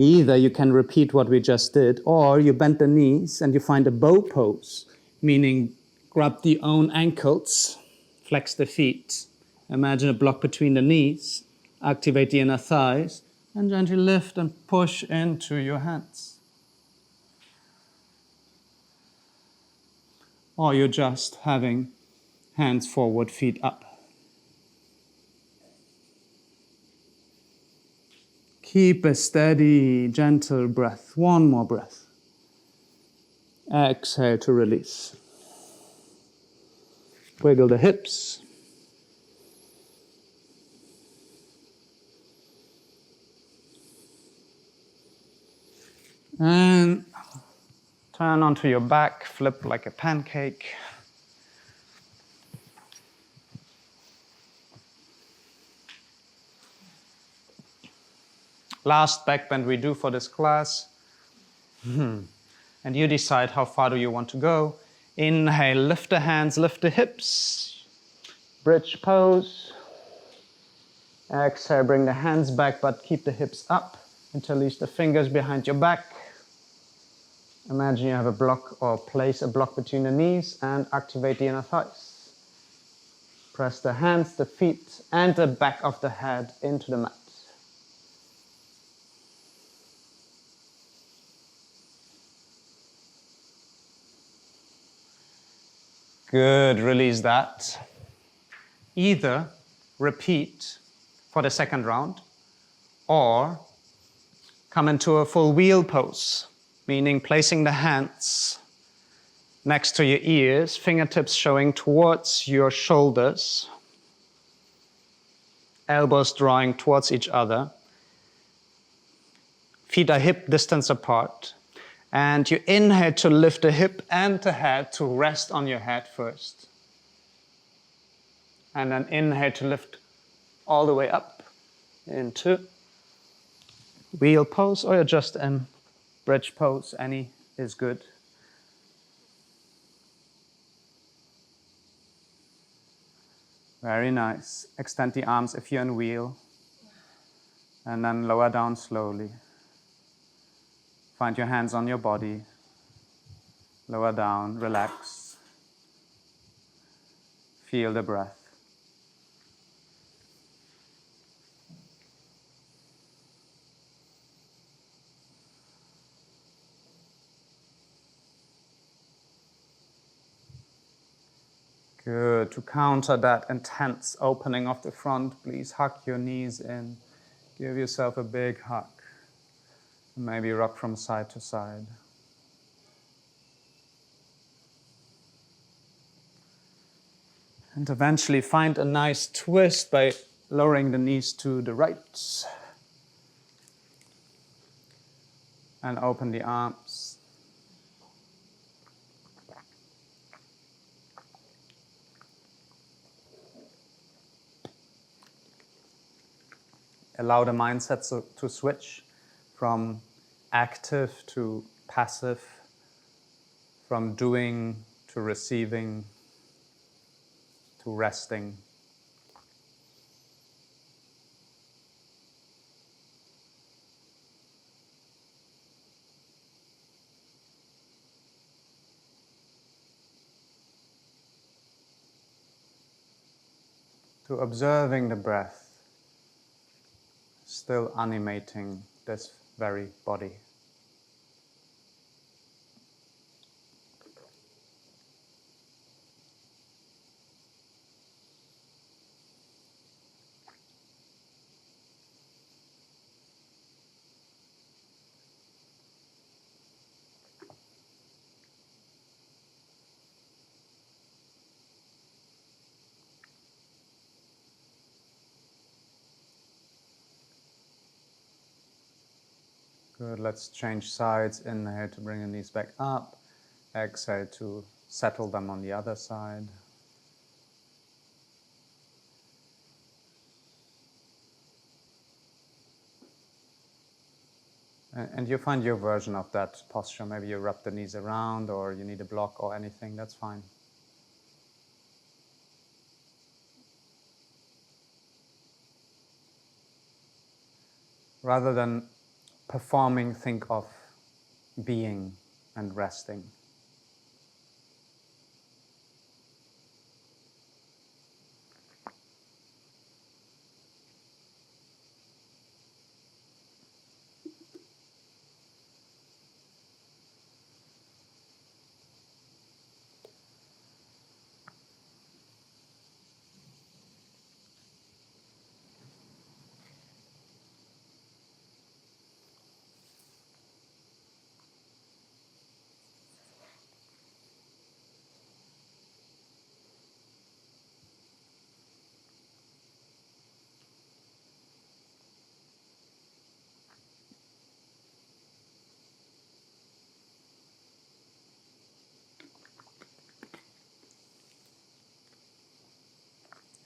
Either you can repeat what we just did, or you bend the knees and you find a bow pose, meaning grab the own ankles, flex the feet. Imagine a block between the knees, activate the inner thighs, and gently lift and push into your hands. Or you're just having hands forward, feet up. Keep a steady, gentle breath. One more breath. Exhale to release. Wiggle the hips. And turn onto your back, flip like a pancake. Last back bend we do for this class. And you decide how far do you want to go. Inhale, lift the hands, lift the hips. Bridge pose. Exhale, bring the hands back, but keep the hips up. Interlace the fingers behind your back. Imagine you have a block, or place a block between the knees, and activate the inner thighs. Press the hands, the feet, and the back of the head into the mat. Good, release that. Either repeat for the second round or come into a full wheel pose, meaning placing the hands next to your ears, fingertips showing towards your shoulders, elbows drawing towards each other, feet are hip distance apart, and you inhale to lift the hip and the head to rest on your head first. And then inhale to lift all the way up into wheel pose, or just in bridge pose, any is good. Very nice. Extend the arms if you're in wheel. And then lower down slowly. Find your hands on your body. Lower down, relax. Feel the breath. Good. To counter that intense opening of the front, please hug your knees in. Give yourself a big hug. Maybe rock from side to side. And eventually find a nice twist by lowering the knees to the right. And open the arms. Allow the mindset to switch from active to passive, from doing to receiving to resting. To observing the breath, still animating this very body. Good, let's change sides. Inhale to bring the knees back up. Exhale to settle them on the other side. And you find your version of that posture. Maybe you wrap the knees around, or you need a block or anything, that's fine. Rather than performing, think of being and resting.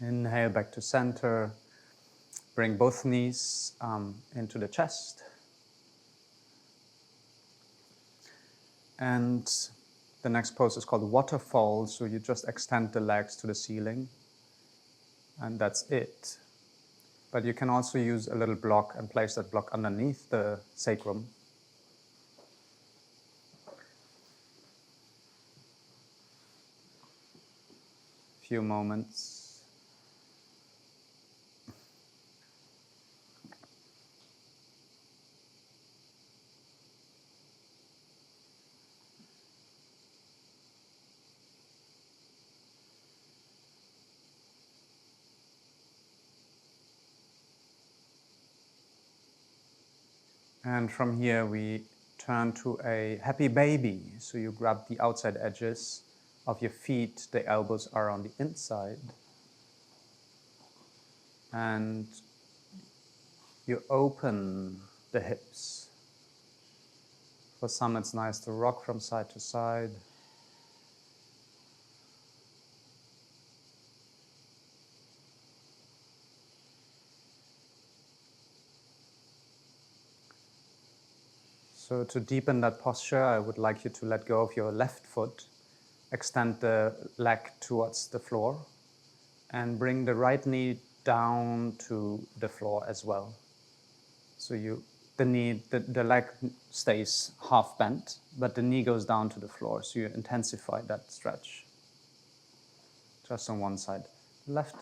Inhale back to center. Bring both knees into the chest. And the next pose is called waterfall. So you just extend the legs to the ceiling. And that's it. But you can also use a little block and place that block underneath the sacrum. Few moments. And from here we turn to a happy baby. So you grab the outside edges of your feet, the elbows are on the inside. And you open the hips. For some it's nice to rock from side to side. So to deepen that posture, I would like you to let go of your left foot, extend the leg towards the floor, and bring the right knee down to the floor as well. So the leg stays half bent, but the knee goes down to the floor, so you intensify that stretch. Just on one side. Left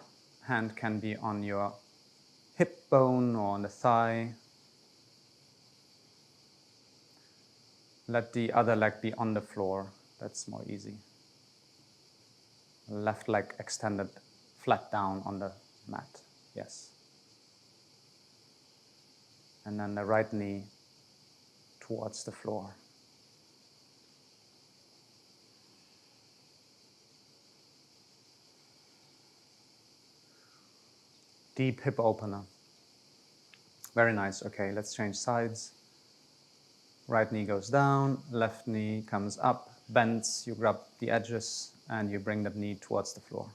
hand can be on your hip bone or on the thigh. Let the other leg be on the floor. That's more easy. Left leg extended flat down on the mat. Yes. And then the right knee towards the floor. Deep hip opener. Very nice. Okay, let's change sides. Right knee goes down, left knee comes up, bends, you grab the edges, and you bring that knee towards the floor.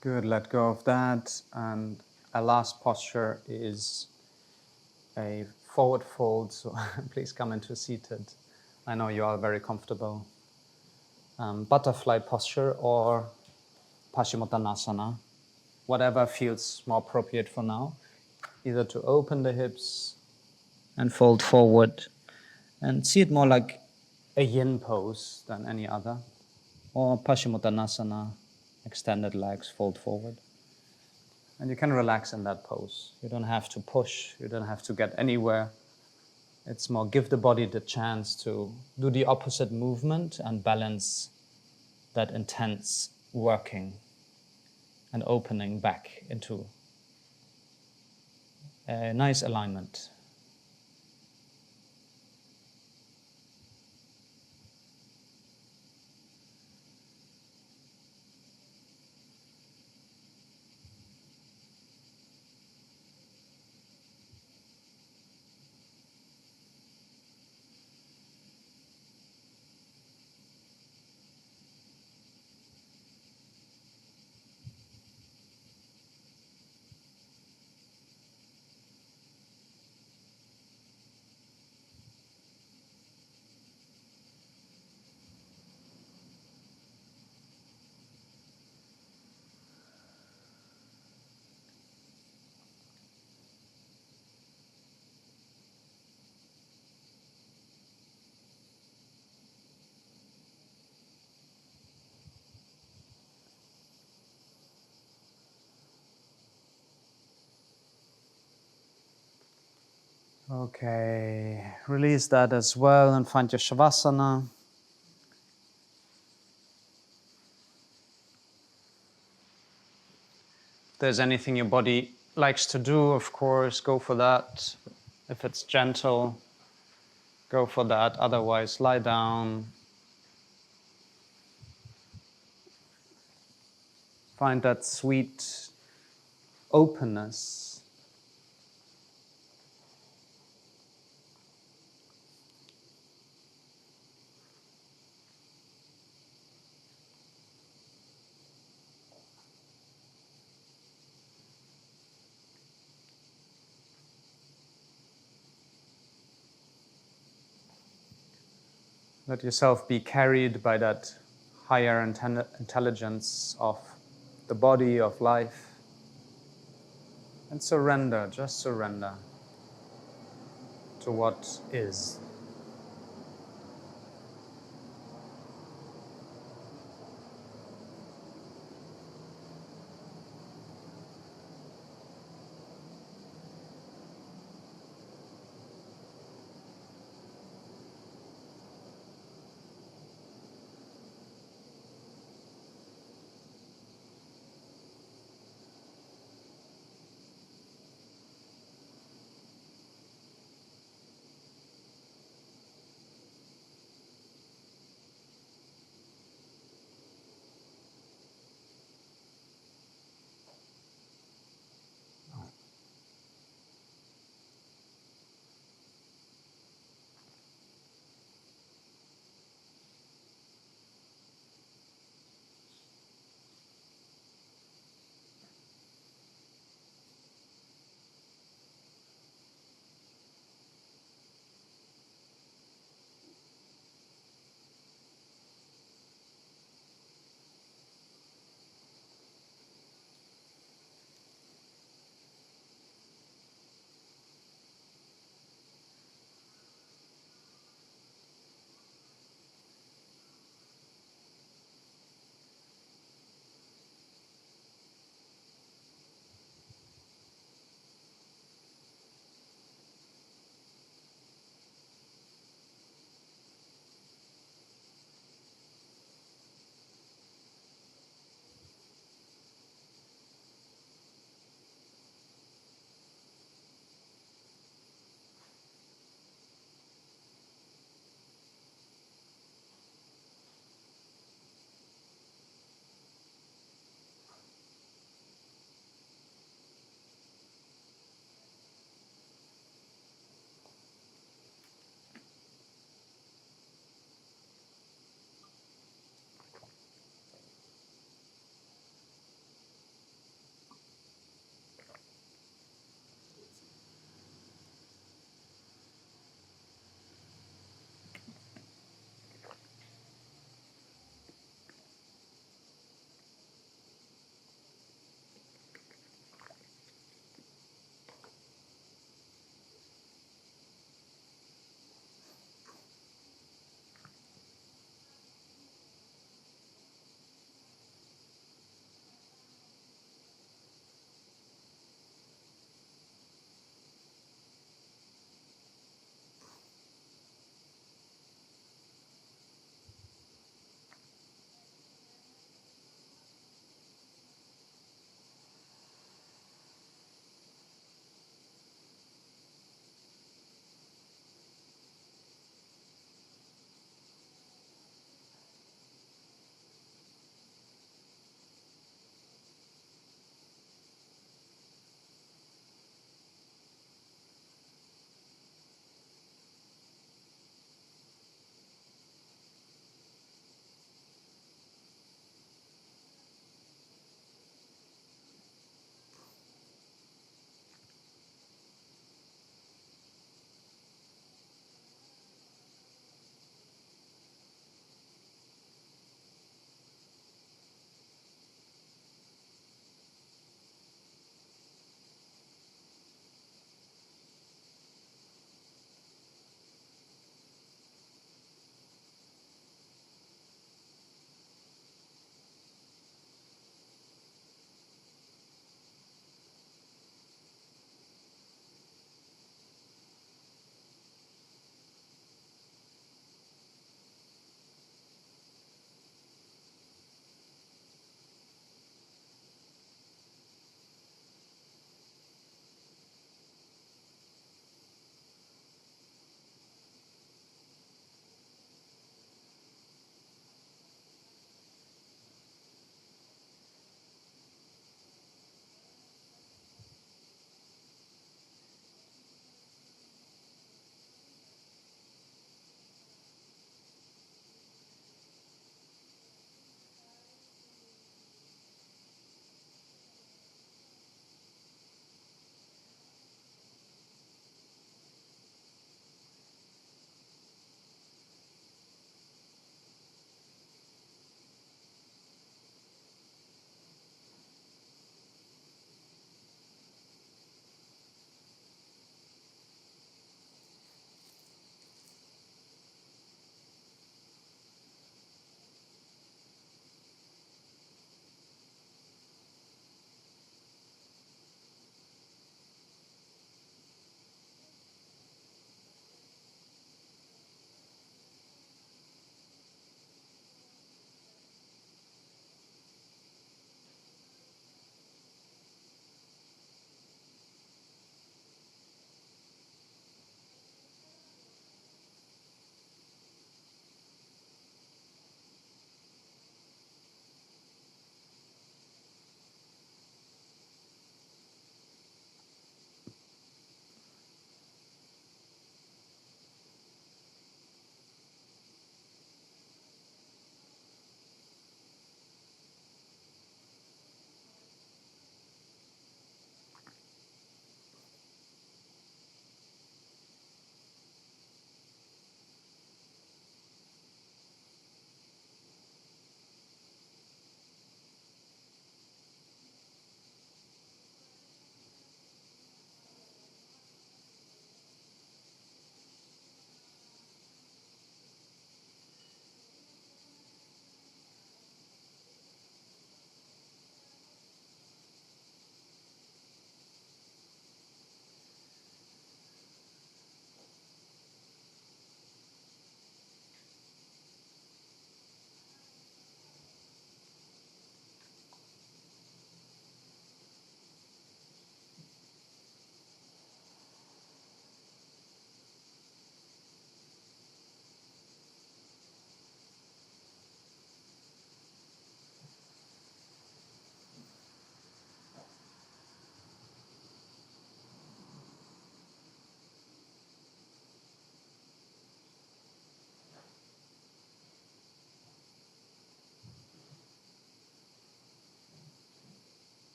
Good, let go of that. And a last posture is a forward fold, so please come into seated. I know you are very comfortable. Butterfly posture or Paschimottanasana, whatever feels more appropriate for now. Either to open the hips and fold forward and see it more like a yin pose than any other, or Paschimottanasana, extended legs, fold forward. And you can relax in that pose. You don't have to push, you don't have to get anywhere. It's more give the body the chance to do the opposite movement and balance that intense working and opening back into a nice alignment. Okay, release that as well and find your Shavasana. If there's anything your body likes to do, of course, go for that. If it's gentle, go for that. Otherwise, lie down. Find that sweet openness. Let yourself be carried by that higher intelligence of the body, of life. And surrender, just surrender to what is.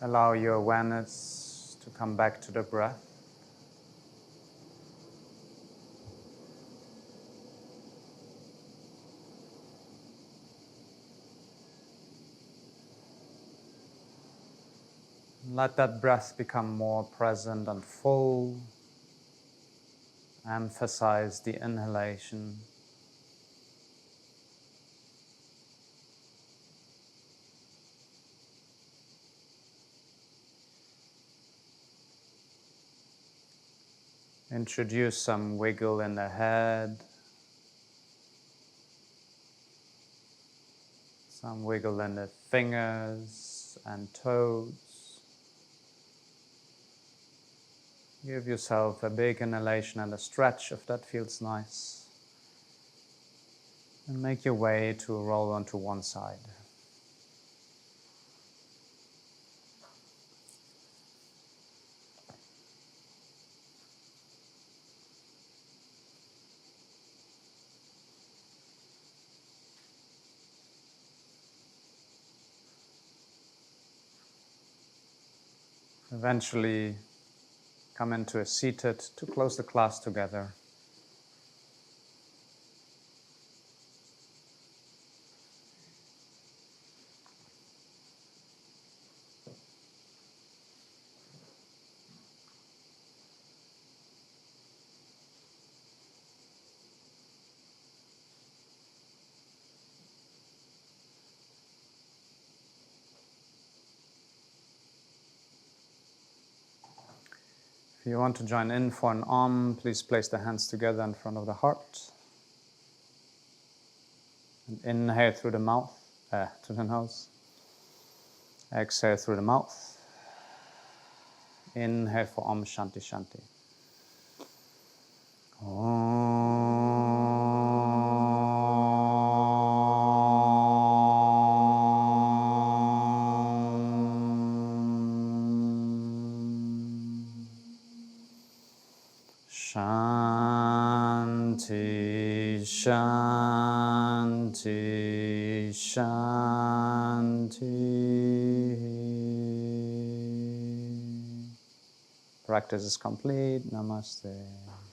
Allow your awareness to come back to the breath. Let that breath become more present and full. Emphasize the inhalation. Introduce some wiggle in the head. Some wiggle in the fingers and toes. Give yourself a big inhalation and a stretch if that feels nice. And make your way to roll onto one side. Eventually come into a seated to close the class together. If you want to join in for an Om, please place the hands together in front of the heart. And inhale through the mouth, to the nose. Exhale through the mouth. Inhale for Om Shanti Shanti. Shanti, Shanti, Shanti. Practice is complete. Namaste.